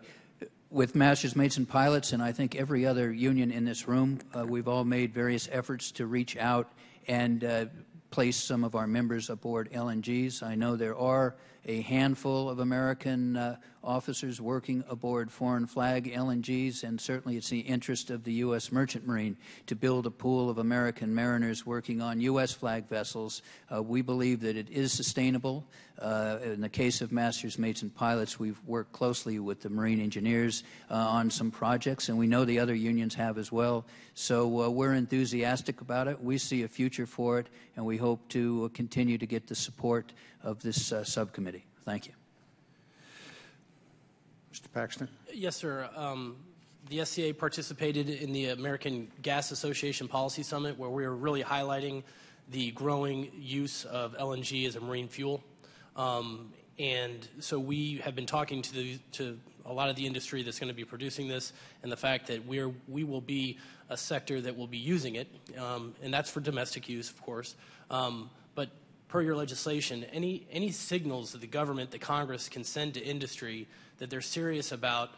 With Masters, Mates, and Pilots, and I think every other union in this room, we've all made various efforts to reach out and place some of our members aboard LNGs. I know there are a handful of American officers working aboard foreign flag LNGs, and certainly it's the interest of the U.S. Merchant Marine to build a pool of American mariners working on U.S. flag vessels. We believe that it is sustainable. In the case of Masters, Mates, and Pilots, we've worked closely with the Marine engineers on some projects, and we know the other unions have as well. So we're enthusiastic about it. We see a future for it, and we hope to continue to get the support of this subcommittee. Thank you. Mr. Paxton? Yes, sir. The SCA participated in the American Gas Association Policy Summit, where we are really highlighting the growing use of LNG as a marine fuel. And so we have been talking to a lot of the industry that's going to be producing this, and the fact that we will be a sector that will be using it, and that's for domestic use, of course. But per your legislation, any signals that the government, the Congress can send to industry that they're serious about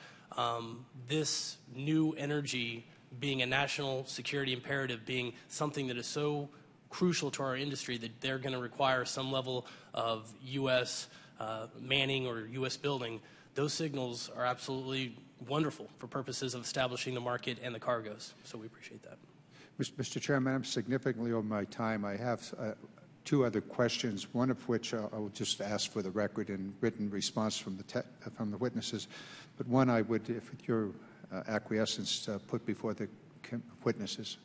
this new energy being a national security imperative, being something that is so crucial to our industry that they're going to require some level of U.S. Manning or U.S. building, those signals are absolutely wonderful for purposes of establishing the market and the cargoes. So we appreciate that. Mr. Chairman, I'm significantly over my time. I have two other questions, one of which I will just ask for the record in written response from the witnesses, but one I would, if your acquiescence, put before the witnesses.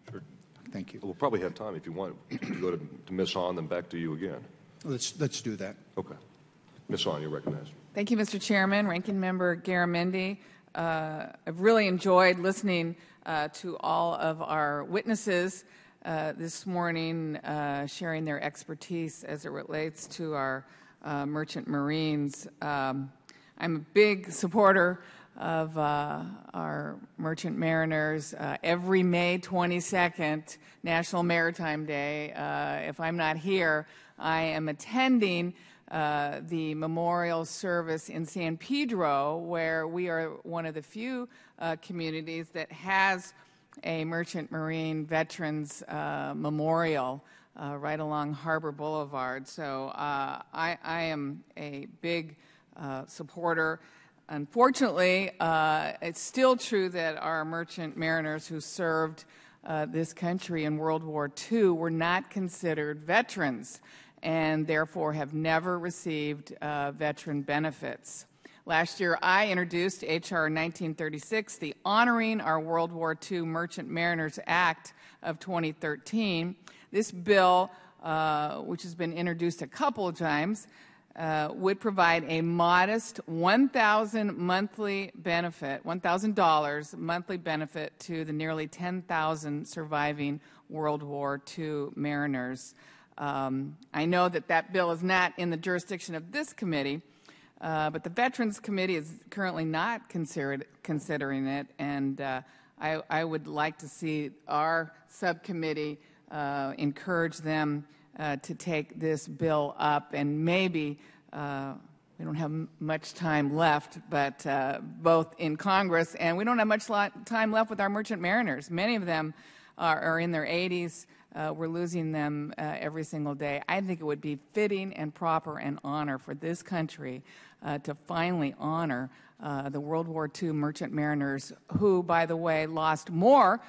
Sure. Thank you. We'll probably have time if you want to go to Ms. Hahn, then back to you again. Let's do that. Okay. Ms. Hahn, you're recognized. Thank you, Mr. Chairman. Ranking Member Garamendi. I've really enjoyed listening to all of our witnesses this morning, sharing their expertise as it relates to our merchant marines. I'm a big supporter of our merchant mariners. Every May 22nd, National Maritime Day, if I'm not here, I am attending the memorial service in San Pedro, where we are one of the few communities that has a Merchant Marine Veterans Memorial right along Harbor Boulevard. So I am a big supporter. Unfortunately, it's still true that our merchant mariners who served this country in World War II were not considered veterans and therefore have never received veteran benefits. Last year, I introduced H.R. 1936, the Honoring Our World War II Merchant Mariners Act of 2013. This bill, which has been introduced a couple of times, would provide a modest $1,000 monthly benefit, $1,000 monthly benefit to the nearly 10,000 surviving World War II mariners. I know that that bill is not in the jurisdiction of this committee, but the Veterans Committee is currently not considering it, and I would like to see our subcommittee encourage them to take this bill up, and maybe we don't have much time left, but both in Congress, and we don't have much time left with our merchant mariners. Many of them are in their 80s. We're losing them every single day. I think it would be fitting and proper and honor for this country to finally honor the World War II merchant mariners who, by the way, lost more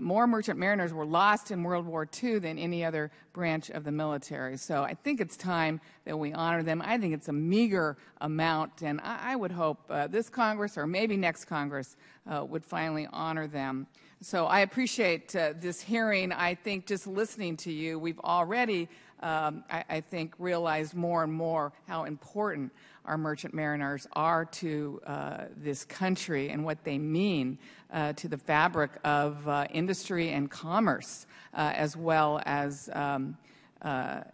merchant mariners were lost in World War II than any other branch of the military. So I think it's time that we honor them. I think it's a meager amount, and I would hope this Congress or maybe next Congress would finally honor them. So I appreciate this hearing. I think just listening to you, we've already, I think, realized more and more how important our merchant mariners are to this country and what they mean to the fabric of industry and commerce, as well as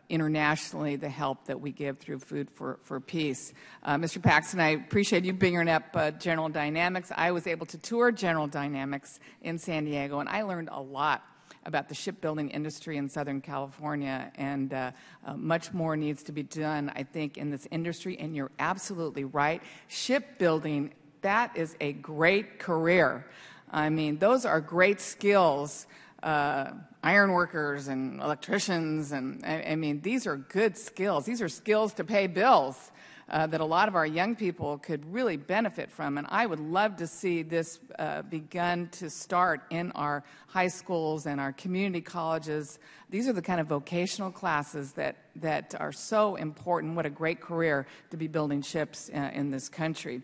internationally the help that we give through Food for Peace. Mr. Paxton, I appreciate you bringing up General Dynamics. I was able to tour General Dynamics in San Diego, and I learned a lot about the shipbuilding industry in Southern California, and much more needs to be done, I think, in this industry. And you're absolutely right. Shipbuilding, that is a great career. I mean, those are great skills. Ironworkers and electricians, and I mean, these are good skills. These are skills to pay bills that a lot of our young people could really benefit from. And I would love to see this begun to start in our high schools and our community colleges. These are the kind of vocational classes that are so important. What a great career to be building ships in this country.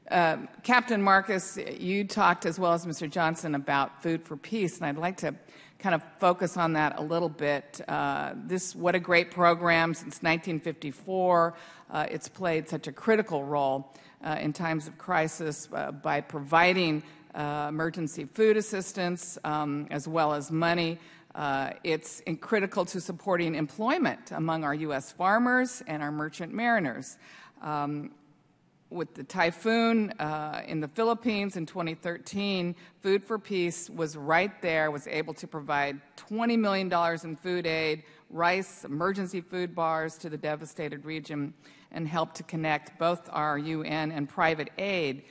Captain Marcus, you talked, as well as Mr. Johnson, about Food for Peace, and I'd like to kind of focus on that a little bit. What a great program. Since 1954, it's played such a critical role in times of crisis by providing emergency food assistance as well as money. It's critical to supporting employment among our U.S. farmers and our merchant mariners. With the typhoon in the Philippines in 2013, Food for Peace was right there, was able to provide $20 million in food aid, rice, emergency food bars to the devastated region, and helped to connect both our UN and private aid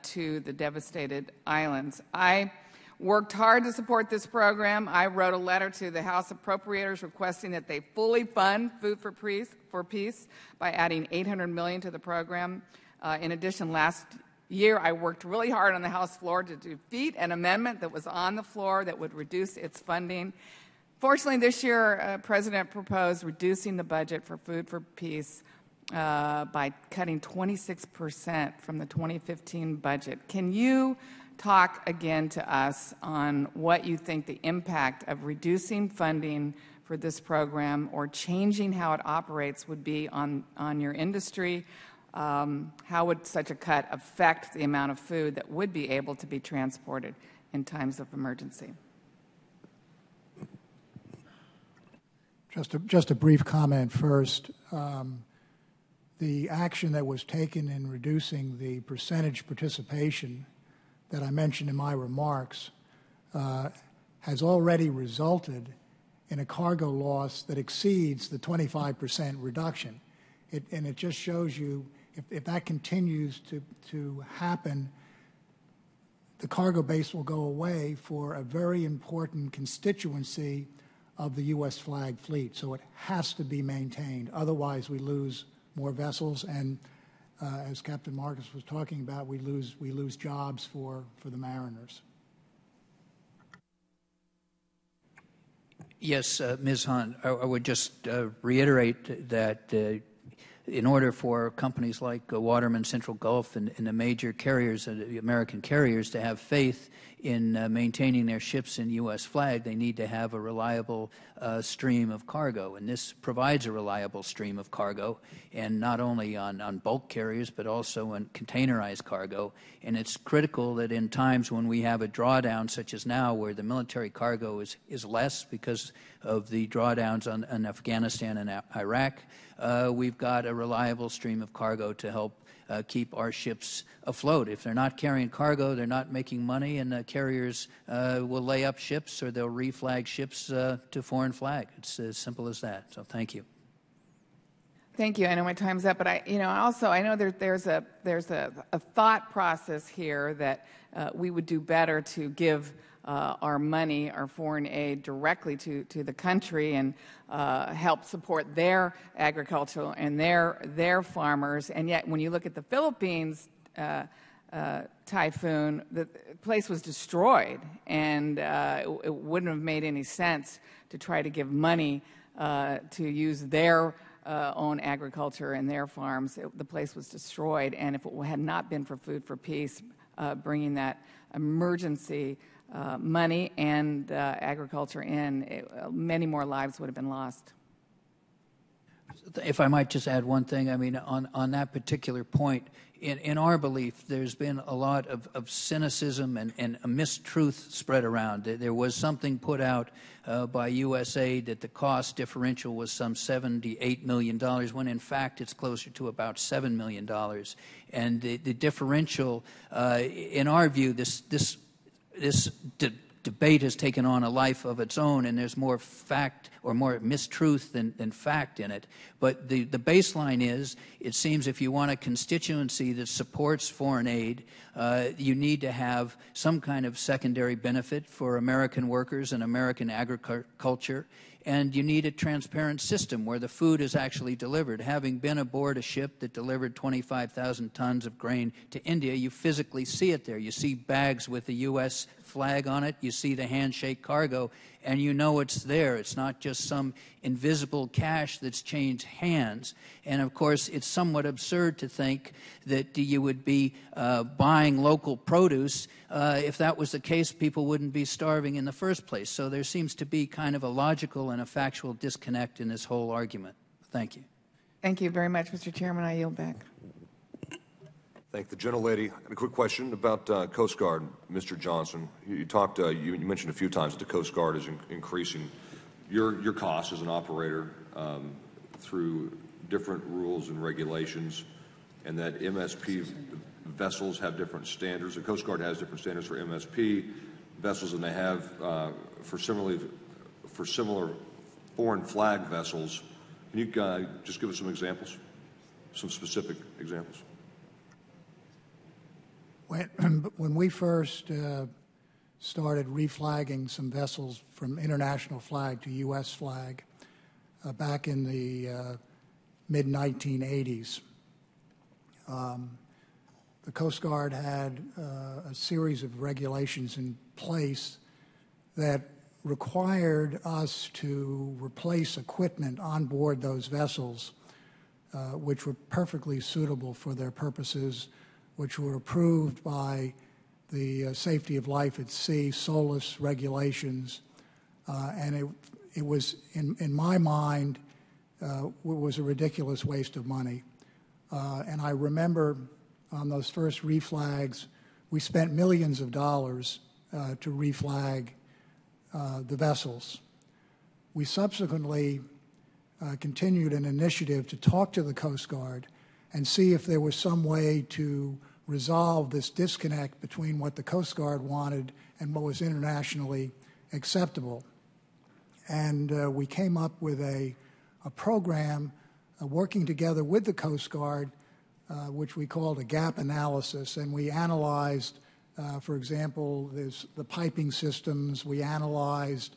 to the devastated islands. I worked hard to support this program. I wrote a letter to the House Appropriators requesting that they fully fund Food for Peace by adding $800 million to the program. In addition, last year I worked really hard on the House floor to defeat an amendment that was on the floor that would reduce its funding. Fortunately, this year, President proposed reducing the budget for Food for Peace by cutting 26% from the 2015 budget. Can you talk again to us on what you think the impact of reducing funding for this program or changing how it operates would be on your industry? How would such a cut affect the amount of food that would be able to be transported in times of emergency? Just a brief comment first. The action that was taken in reducing the percentage participation that I mentioned in my remarks has already resulted in a cargo loss that exceeds the 25% reduction. And it just shows you, if that continues to happen, the cargo base will go away for a very important constituency of the U.S. flag fleet. So it has to be maintained. Otherwise, we lose more vessels, and as Captain Marcus was talking about, we lose jobs for the mariners. Yes, Ms. Hunt, I would just reiterate that in order for companies like Waterman, Central Gulf, and the major carriers, the American carriers, to have faith in maintaining their ships in U.S. flag, they need to have a reliable stream of cargo. And this provides a reliable stream of cargo, and not only on bulk carriers, but also on containerized cargo. And it's critical that in times when we have a drawdown, such as now, where the military cargo is less because of the drawdowns on Afghanistan and Iraq, we've got a reliable stream of cargo to help keep our ships afloat. If they're not carrying cargo, they're not making money, and the carriers will lay up ships or they'll reflag ships to foreign flag. It's as simple as that. So thank you. Thank you. I know my time's up, but I know there's a thought process here that we would do better to give our money, our foreign aid, directly to the country and help support their agriculture and their farmers. And yet, when you look at the Philippines typhoon, the place was destroyed, and it wouldn't have made any sense to try to give money to use their own agriculture and their farms. The place was destroyed, and if it had not been for Food for Peace bringing that emergency money and agriculture in, many more lives would have been lost. If I might just add one thing, I mean, on that particular point, in our belief, there's been a lot of cynicism and a mistruth spread around. There was something put out by USAID that the cost differential was some $78 million, when in fact it's closer to about $7 million. And the differential, in our view, this debate has taken on a life of its own, and there's more fact or more mistruth than fact in it. But the baseline is, it seems if you want a constituency that supports foreign aid, you need to have some kind of secondary benefit for American workers and American agriculture, and you need a transparent system where the food is actually delivered. Having been aboard a ship that delivered 25,000 tons of grain to India, you physically see it there. You see bags with the U.S. flag on it. You see the handshake cargo, and you know it's there. It's not just some invisible cash that's changed hands. And, of course, it's somewhat absurd to think that you would be buying local produce. If that was the case, people wouldn't be starving in the first place. So there seems to be kind of a logical and a factual disconnect in this whole argument. Thank you. Thank you very much, Mr. Chairman. I yield back. Thank the gentlelady. A quick question about Coast Guard, Mr. Johnson. You talked. You mentioned a few times that the Coast Guard is increasing your costs as an operator through different rules and regulations, and that MSP vessels have different standards. The Coast Guard has different standards for MSP vessels than they have for similar foreign flag vessels. Can you just give us some examples, some specific examples? When we first started reflagging some vessels from international flag to U.S. flag back in the mid-1980s, the Coast Guard had a series of regulations in place that required us to replace equipment on board those vessels, which were perfectly suitable for their purposes, which were approved by the Safety of Life at Sea, SOLAS regulations, and it was, in my mind, was a ridiculous waste of money. And I remember on those first reflags, we spent millions of dollars to reflag the vessels. We subsequently continued an initiative to talk to the Coast Guard and see if there was some way to resolve this disconnect between what the Coast Guard wanted and what was internationally acceptable. And we came up with a program working together with the Coast Guard, which we called a gap analysis. And we analyzed, for example, the piping systems. We analyzed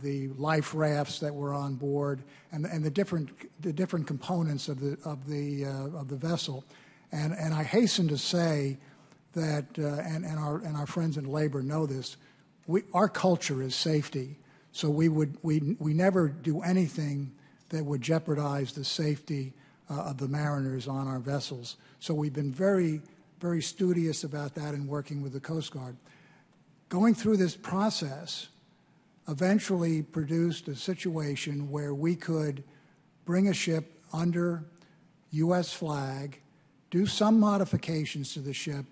the life rafts that were on board, and the different components of the vessel. And I hasten to say that, and our friends in labor know this, our culture is safety. So we never do anything that would jeopardize the safety of the mariners on our vessels. So we've been very, very studious about that in working with the Coast Guard. Going through this process eventually produced a situation where we could bring a ship under U.S. flag, do some modifications to the ship,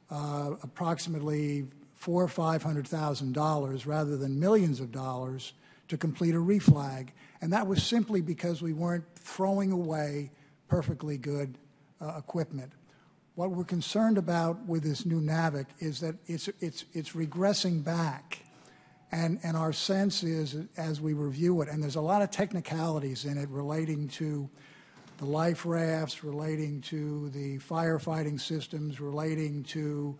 approximately $400,000 or $500,000 rather than millions of dollars, to complete a reflag. And that was simply because we weren't throwing away perfectly good equipment. What we're concerned about with this new NAVIC is that it's regressing back. And our sense is, as we review it, and there's a lot of technicalities in it relating to the life rafts, relating to the firefighting systems, relating to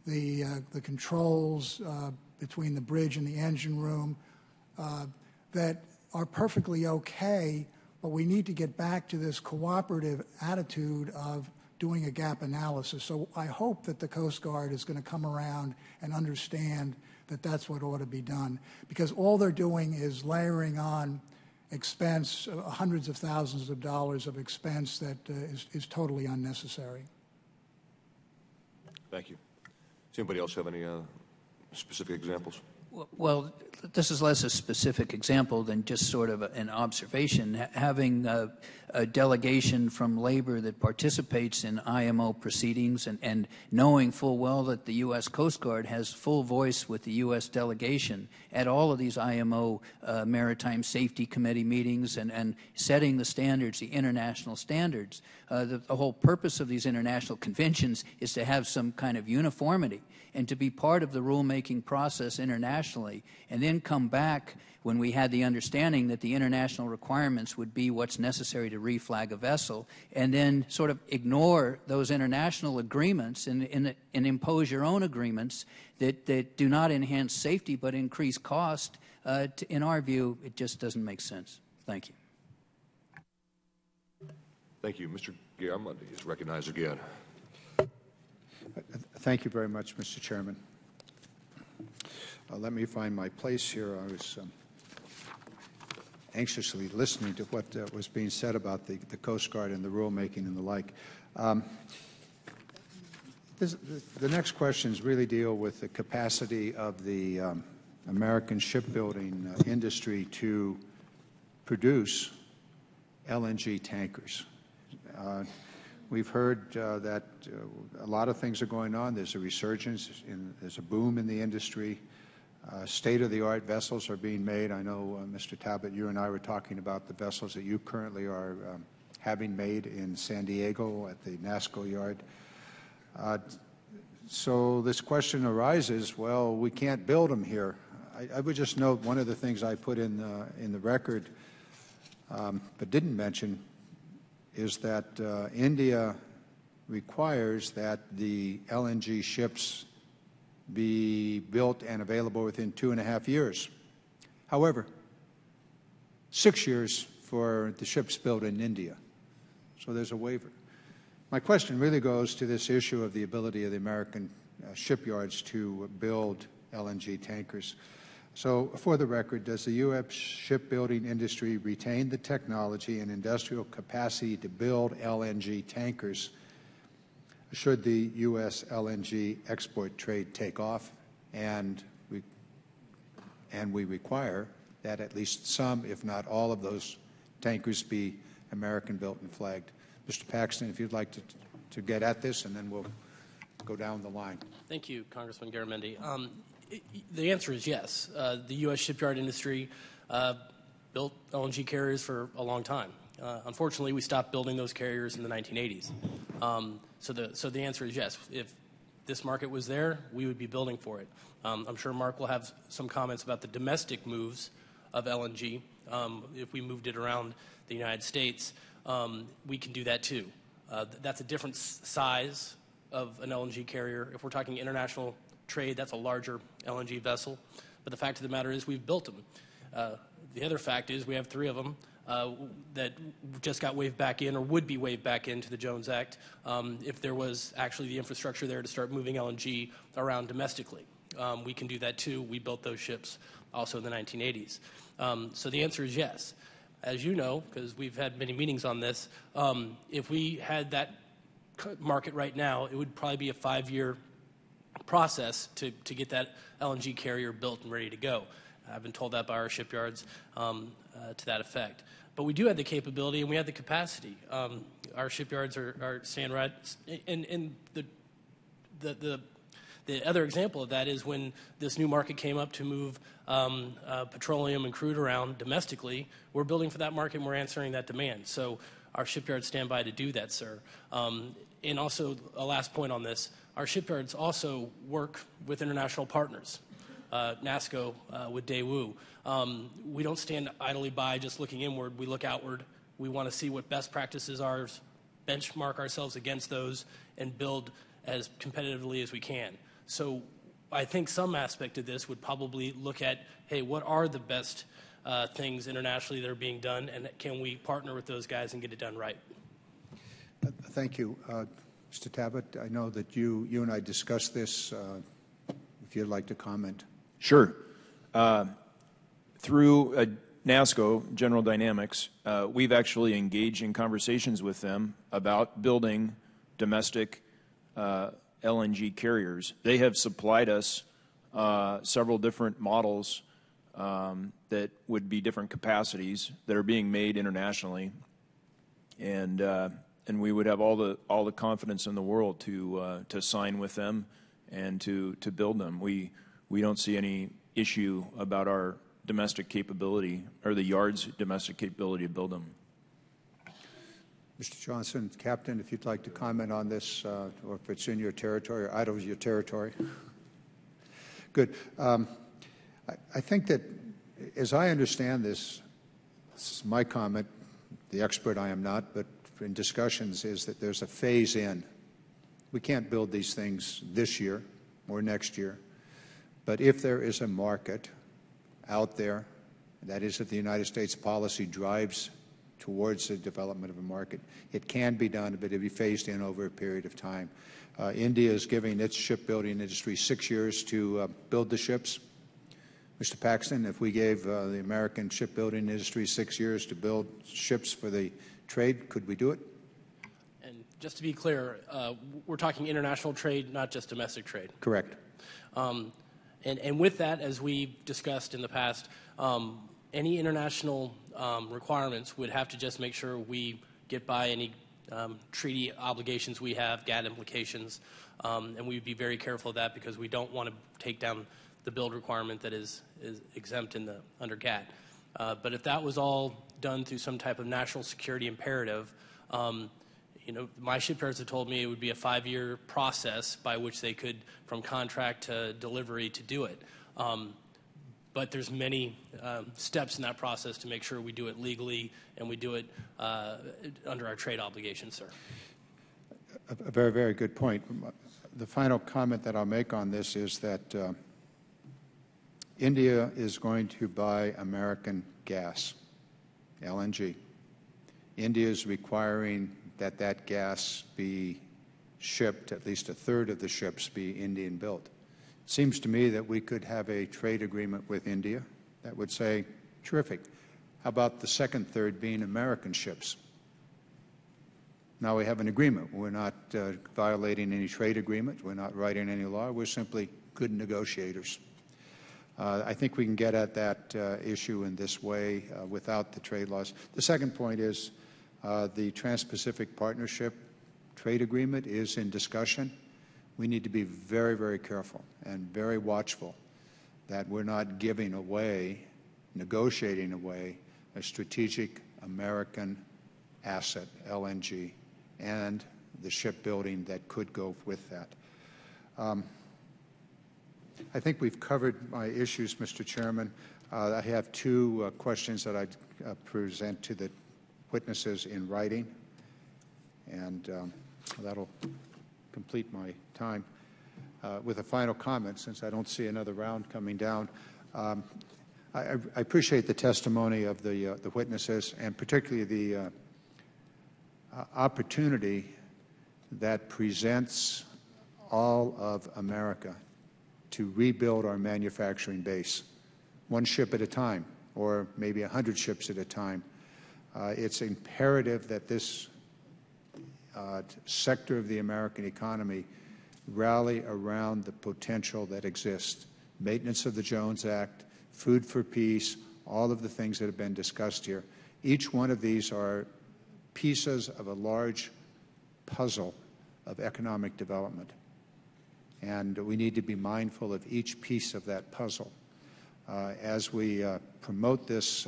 the controls between the bridge and the engine room, that are perfectly okay, but we need to get back to this cooperative attitude of doing a gap analysis. So I hope that the Coast Guard is going to come around and understand that that's what ought to be done, because all they're doing is layering on expense, hundreds of thousands of dollars of expense that is totally unnecessary. Thank you. Does anybody else have any specific examples? Well, this is less a specific example than just sort of an observation. Having a delegation from labor that participates in IMO proceedings and knowing full well that the U.S. Coast Guard has full voice with the U.S. delegation at all of these IMO Maritime Safety Committee meetings and setting the standards, the international standards. The whole purpose of these international conventions is to have some kind of uniformity and to be part of the rulemaking process internationally, and then come back when we had the understanding that the international requirements would be what's necessary to reflag a vessel, and then sort of ignore those international agreements and impose your own agreements that do not enhance safety but increase cost. In our view, it just doesn't make sense. Thank you. Thank you. Mr. Garamendi is recognized again. Thank you very much, Mr. Chairman. Let me find my place here. I was anxiously listening to what was being said about the Coast Guard and the rulemaking and the like. The next questions really deal with the capacity of the American shipbuilding industry to produce LNG tankers. We've heard that a lot of things are going on. There's a resurgence, there's a boom in the industry. State-of-the-art vessels are being made. I know, Mr. Talbot, you and I were talking about the vessels that you currently are having made in San Diego at the NASCO yard. So this question arises, well, we can't build them here. I would just note one of the things I put in the record but didn't mention is that India requires that the LNG ships be built and available within 2.5 years. However, 6 years for the ships built in India. So there's a waiver. My question really goes to this issue of the ability of the American shipyards to build LNG tankers. So, for the record, does the U.S. shipbuilding industry retain the technology and industrial capacity to build LNG tankers should the U.S. LNG export trade take off, and we require that at least some, if not all, of those tankers be American-built and flagged? Mr. Paxton, if you'd like to get at this, and then we'll go down the line. Thank you, Congressman Garamendi. The answer is yes. The U.S. shipyard industry built LNG carriers for a long time. Unfortunately, we stopped building those carriers in the 1980s. So the answer is yes. If this market was there, we would be building for it. I'm sure Mark will have some comments about the domestic moves of LNG. If we moved it around the United States, we can do that too. That's a different size of an LNG carrier. If we're talking international trade, that's a larger LNG vessel. But the fact of the matter is we've built them. The other fact is we have 3 of them that just got waved back in or would be waved back into the Jones Act if there was actually the infrastructure there to start moving LNG around domestically. We can do that too. We built those ships also in the 1980s. So the answer is yes. as you know, because we've had many meetings on this, if we had that market right now, it would probably be a 5-year process to get that LNG carrier built and ready to go. I've been told that by our shipyards to that effect. But we do have the capability and we have the capacity. Our shipyards are stand right, and the other example of that is when this new market came up to move petroleum and crude around domestically, we're building for that market and we're answering that demand. So our shipyards stand by to do that, sir. And also, a last point on this, our shipyards also work with international partners, NASSCO with Daewoo. We don't stand idly by just looking inward. We look outward. We want to see what best practices are, benchmark ourselves against those, and build as competitively as we can. So I think some aspect of this would probably look at, hey, what are the best things internationally that are being done, and can we partner with those guys and get it done right? Thank you. Mr. Tabbitt, I know that you and I discussed this. If you'd like to comment. Sure. Through NASSCO, General Dynamics, we've actually engaged in conversations with them about building domestic LNG carriers. They have supplied us several different models that would be different capacities that are being made internationally, and we would have all the confidence in the world to sign with them and to build them. We don't see any issue about our domestic capability or the yard's domestic capability to build them. Mr. Johnson, Captain, if you'd like to comment on this, or if it's in your territory or out of your territory. Good. I think that, as I understand this is my comment, the expert I am not, but in discussions, is that there's a phase in. We can't build these things this year or next year, but if there is a market out there, that is, if the United States policy drives towards the development of a market, it can be done, but it'll be phased in over a period of time. India is giving its shipbuilding industry 6 years to build the ships. Mr. Paxton, if we gave the American shipbuilding industry 6 years to build ships for the trade, could we do it? And just to be clear, we're talking international trade, not just domestic trade. Correct. And with that, as we've discussed in the past, any international requirements would have to just make sure we get by any treaty obligations we have, GATT implications, and we would be very careful of that because we don't want to take down the build requirement that is exempt under GATT. But if that was all done through some type of national security imperative, my shipyards have told me it would be a 5-year process by which they could, from contract to delivery, to do it. But there's many steps in that process to make sure we do it legally and we do it under our trade obligations, sir. A very, very good point. The final comment that I'll make on this is that India is going to buy American gas, LNG. India is requiring that gas be shipped, at least a third of the ships be Indian built. It seems to me that we could have a trade agreement with India that would say, terrific, how about the second third being American ships? Now we have an agreement. We're not violating any trade agreement. We're not writing any law. We're simply good negotiators. I think we can get at that issue in this way without the trade laws. The second point is the Trans-Pacific Partnership trade agreement is in discussion. We need to be very, very careful and very watchful that we're not giving away, negotiating away, a strategic American asset, LNG, and the shipbuilding that could go with that. I think we've covered my issues, Mr. Chairman. I have two questions that I'd present to the witnesses in writing, and that'll complete my time. With a final comment, since I don't see another round coming down, I appreciate the testimony of the witnesses, and particularly the opportunity that presents all of America to rebuild our manufacturing base, one ship at a time, or maybe 100 ships at a time. It's imperative that this sector of the American economy rally around the potential that exists. Maintenance of the Jones Act, food for peace, all of the things that have been discussed here. Each one of these are pieces of a large puzzle of economic development. And we need to be mindful of each piece of that puzzle as we promote this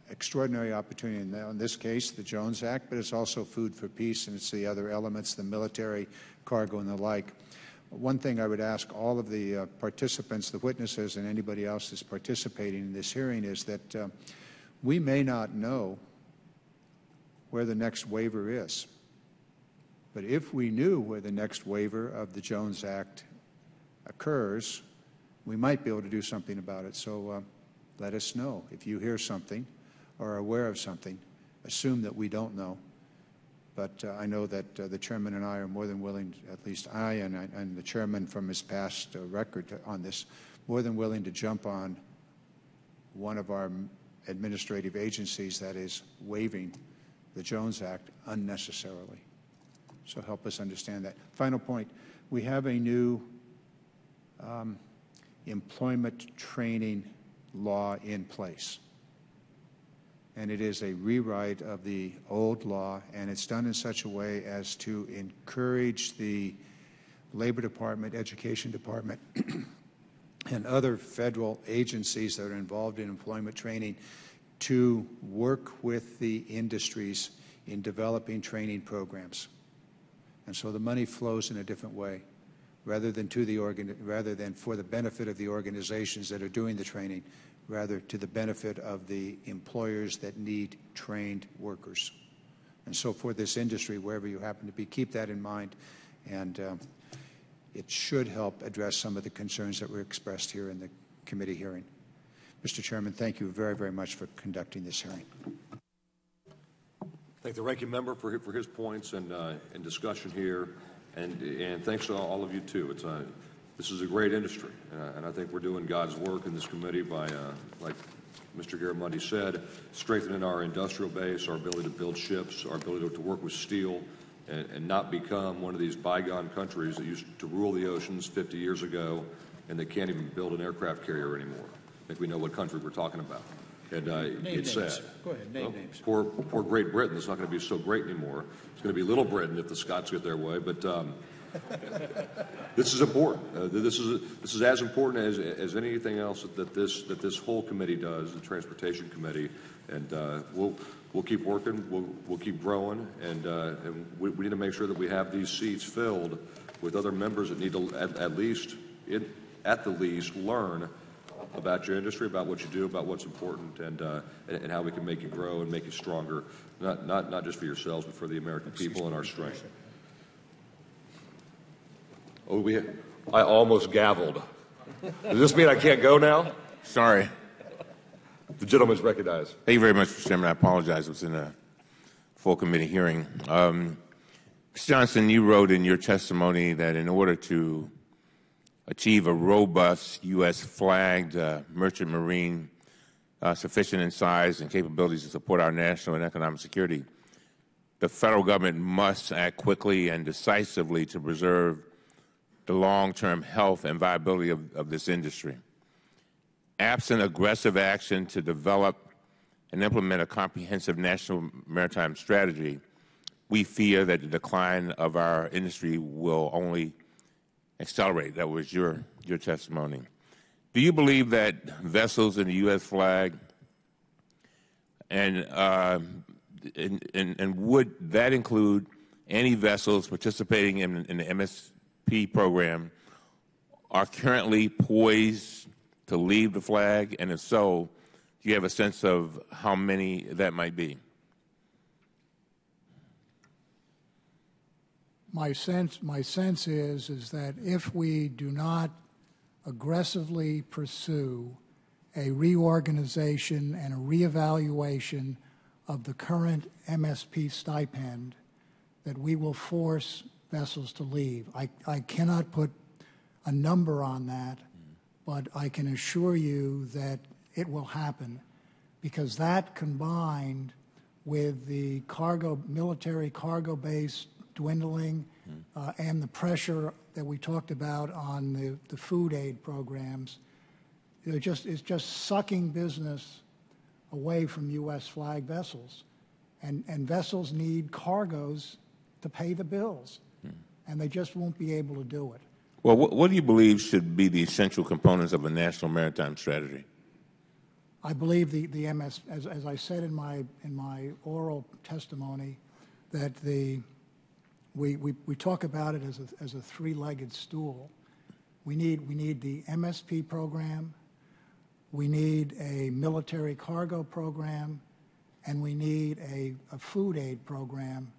extraordinary opportunity. In this case, the Jones Act, but it's also food for peace, and it's the other elements, the military, cargo, and the like. One thing I would ask all of the participants, the witnesses, and anybody else that's participating in this hearing is that we may not know where the next waiver is. But if we knew where the next waiver of the Jones Act occurs, we might be able to do something about it. So let us know. If you hear something or are aware of something, assume that we don't know. But I know that the chairman and I are more than willing, at least I and the chairman from his past record on this, more than willing to jump on one of our administrative agencies that is waiving the Jones Act unnecessarily. So help us understand that. Final point, we have a new employment training law in place. And it is a rewrite of the old law, and it's done in such a way as to encourage the Labor Department, Education Department, and other federal agencies that are involved in employment training to work with the industries in developing training programs. And so the money flows in a different way, rather than for the benefit of the organizations that are doing the training, rather to the benefit of the employers that need trained workers. And so for this industry, wherever you happen to be, keep that in mind, and it should help address some of the concerns that were expressed here in the committee hearing. Mr. Chairman, thank you very, very much for conducting this hearing. Thank the ranking member for his points and discussion here, and thanks to all of you too. This is a great industry, and I think we're doing God's work in this committee by, like Mr. Garamendi said, strengthening our industrial base, our ability to build ships, our ability to work with steel, and not become one of these bygone countries that used to rule the oceans 50 years ago and they can't even build an aircraft carrier anymore. I think we know what country we're talking about. And it's sad. Go ahead, name names. Poor Great Britain. It's not going to be so great anymore. It's going to be Little Britain if the Scots get their way. But this is important. This is as important as anything else that this whole committee does, the Transportation Committee. And we'll keep working. We'll keep growing. And we need to make sure that we have these seats filled with other members that need to at the least learn about your industry, about what you do, about what's important, and how we can make you grow and make you stronger, not just for yourselves, but for the American people and our strength. Oh, I almost gavelled. Does this mean I can't go now? Sorry. The gentleman's recognized. Thank you very much, Mr. Chairman. I apologize. It was in a full committee hearing. Mr. Johnson, you wrote in your testimony that in order to achieve a robust U.S.-flagged merchant marine sufficient in size and capabilities to support our national and economic security, the federal government must act quickly and decisively to preserve the long-term health and viability of this industry. Absent aggressive action to develop and implement a comprehensive national maritime strategy, we fear that the decline of our industry will only accelerate. That was your testimony. Do you believe that vessels in the U.S. flag and would that include any vessels participating in the MSP program are currently poised to leave the flag? And if so, do you have a sense of how many that might be? My sense is that if we do not aggressively pursue a reorganization and a reevaluation of the current MSP stipend, that we will force vessels to leave. I cannot put a number on that, but I can assure you that it will happen, because that, combined with the military cargo base dwindling and the pressure that we talked about on the food aid programs, it's just sucking business away from U.S. flag vessels. And vessels need cargoes to pay the bills, and they just won't be able to do it. Well, what do you believe should be the essential components of a national maritime strategy? I believe the MS, as I said in my oral testimony, that we talk about it as a three-legged stool. We need the MSP program, we need a military cargo program, and we need a food aid program.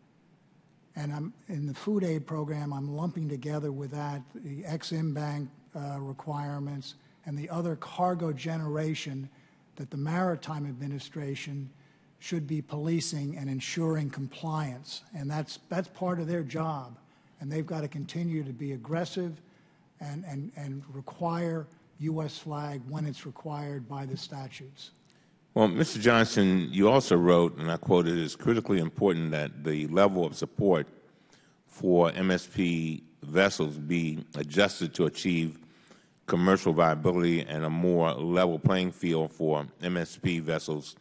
And in the food aid program, I'm lumping together with that the Ex-Im Bank requirements and the other cargo generation that the Maritime Administration should be policing and ensuring compliance. And that's part of their job. And they've got to continue to be aggressive and require U.S. flag when it's required by the statutes. Well, Mr. Johnson, you also wrote, and I quote, it is critically important that the level of support for MSP vessels be adjusted to achieve commercial viability and a more level playing field for MSP vessels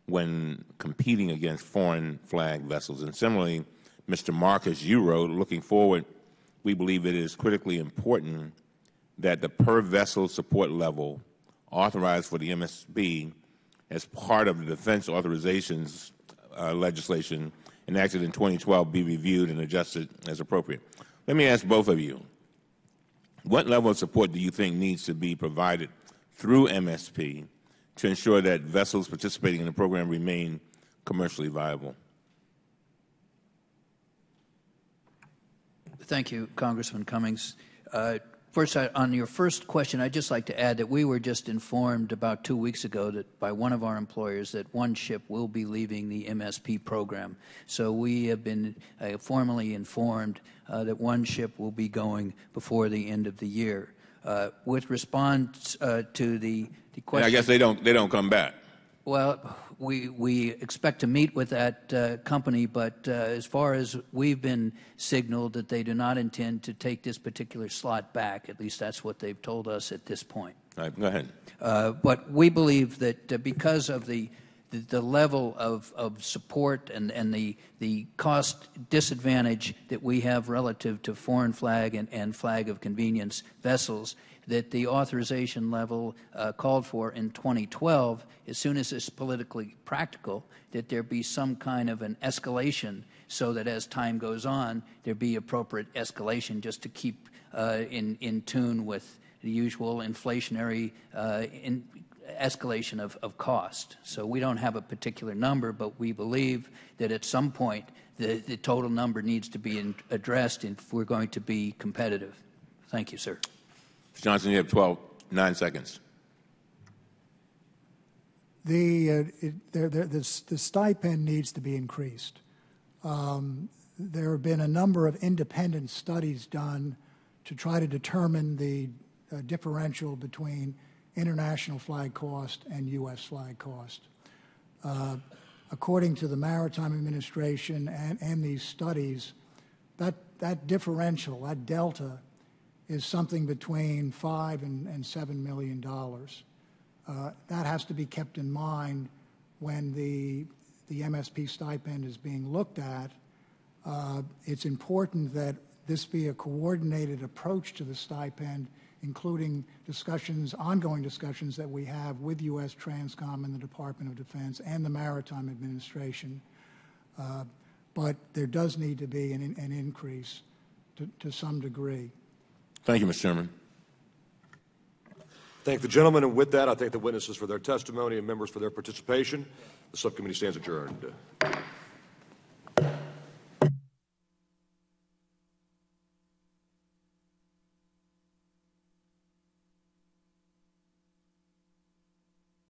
when competing against foreign flag vessels. And similarly, Mr. Marcus, you wrote, looking forward, we believe it is critically important that the per vessel support level authorized for the MSP as part of the defense authorizations legislation enacted in 2012 be reviewed and adjusted as appropriate. Let me ask both of you, what level of support do you think needs to be provided through MSP to ensure that vessels participating in the program remain commercially viable? Thank you, Congressman Cummings. First, on your first question, I'd just like to add that we were just informed about 2 weeks ago that by one of our employers that one ship will be leaving the MSP program. So we have been formally informed that one ship will be going before the end of the year. With response to the question, and I guess they don't come back. Well, we expect to meet with that company, but as far as we've been signaled that they do not intend to take this particular slot back, at least that's what they've told us at this point. All right, go ahead. But we believe that because of the level of support and the cost disadvantage that we have relative to foreign flag and flag of convenience vessels, that the authorization level called for in 2012, as soon as it's politically practical, that there be some kind of an escalation so that as time goes on, there be appropriate escalation just to keep in tune with the usual inflationary escalation of cost. So we don't have a particular number, but we believe that at some point the total number needs to be addressed if we're going to be competitive. Thank you, sir. Mr. Johnson, you have 9 seconds. The stipend needs to be increased. There have been a number of independent studies done to try to determine the differential between international flag cost and U.S. flag cost. According to the Maritime Administration and these studies, that differential, that delta, is something between $5 and $7 million. That has to be kept in mind when the MSP stipend is being looked at. It's important that this be a coordinated approach to the stipend, including ongoing discussions that we have with U.S. Transcom and the Department of Defense and the Maritime Administration. But there does need to be an increase to some degree. Thank you, Mr. Chairman. Thank the gentleman, and with that, I thank the witnesses for their testimony and members for their participation. The subcommittee stands adjourned.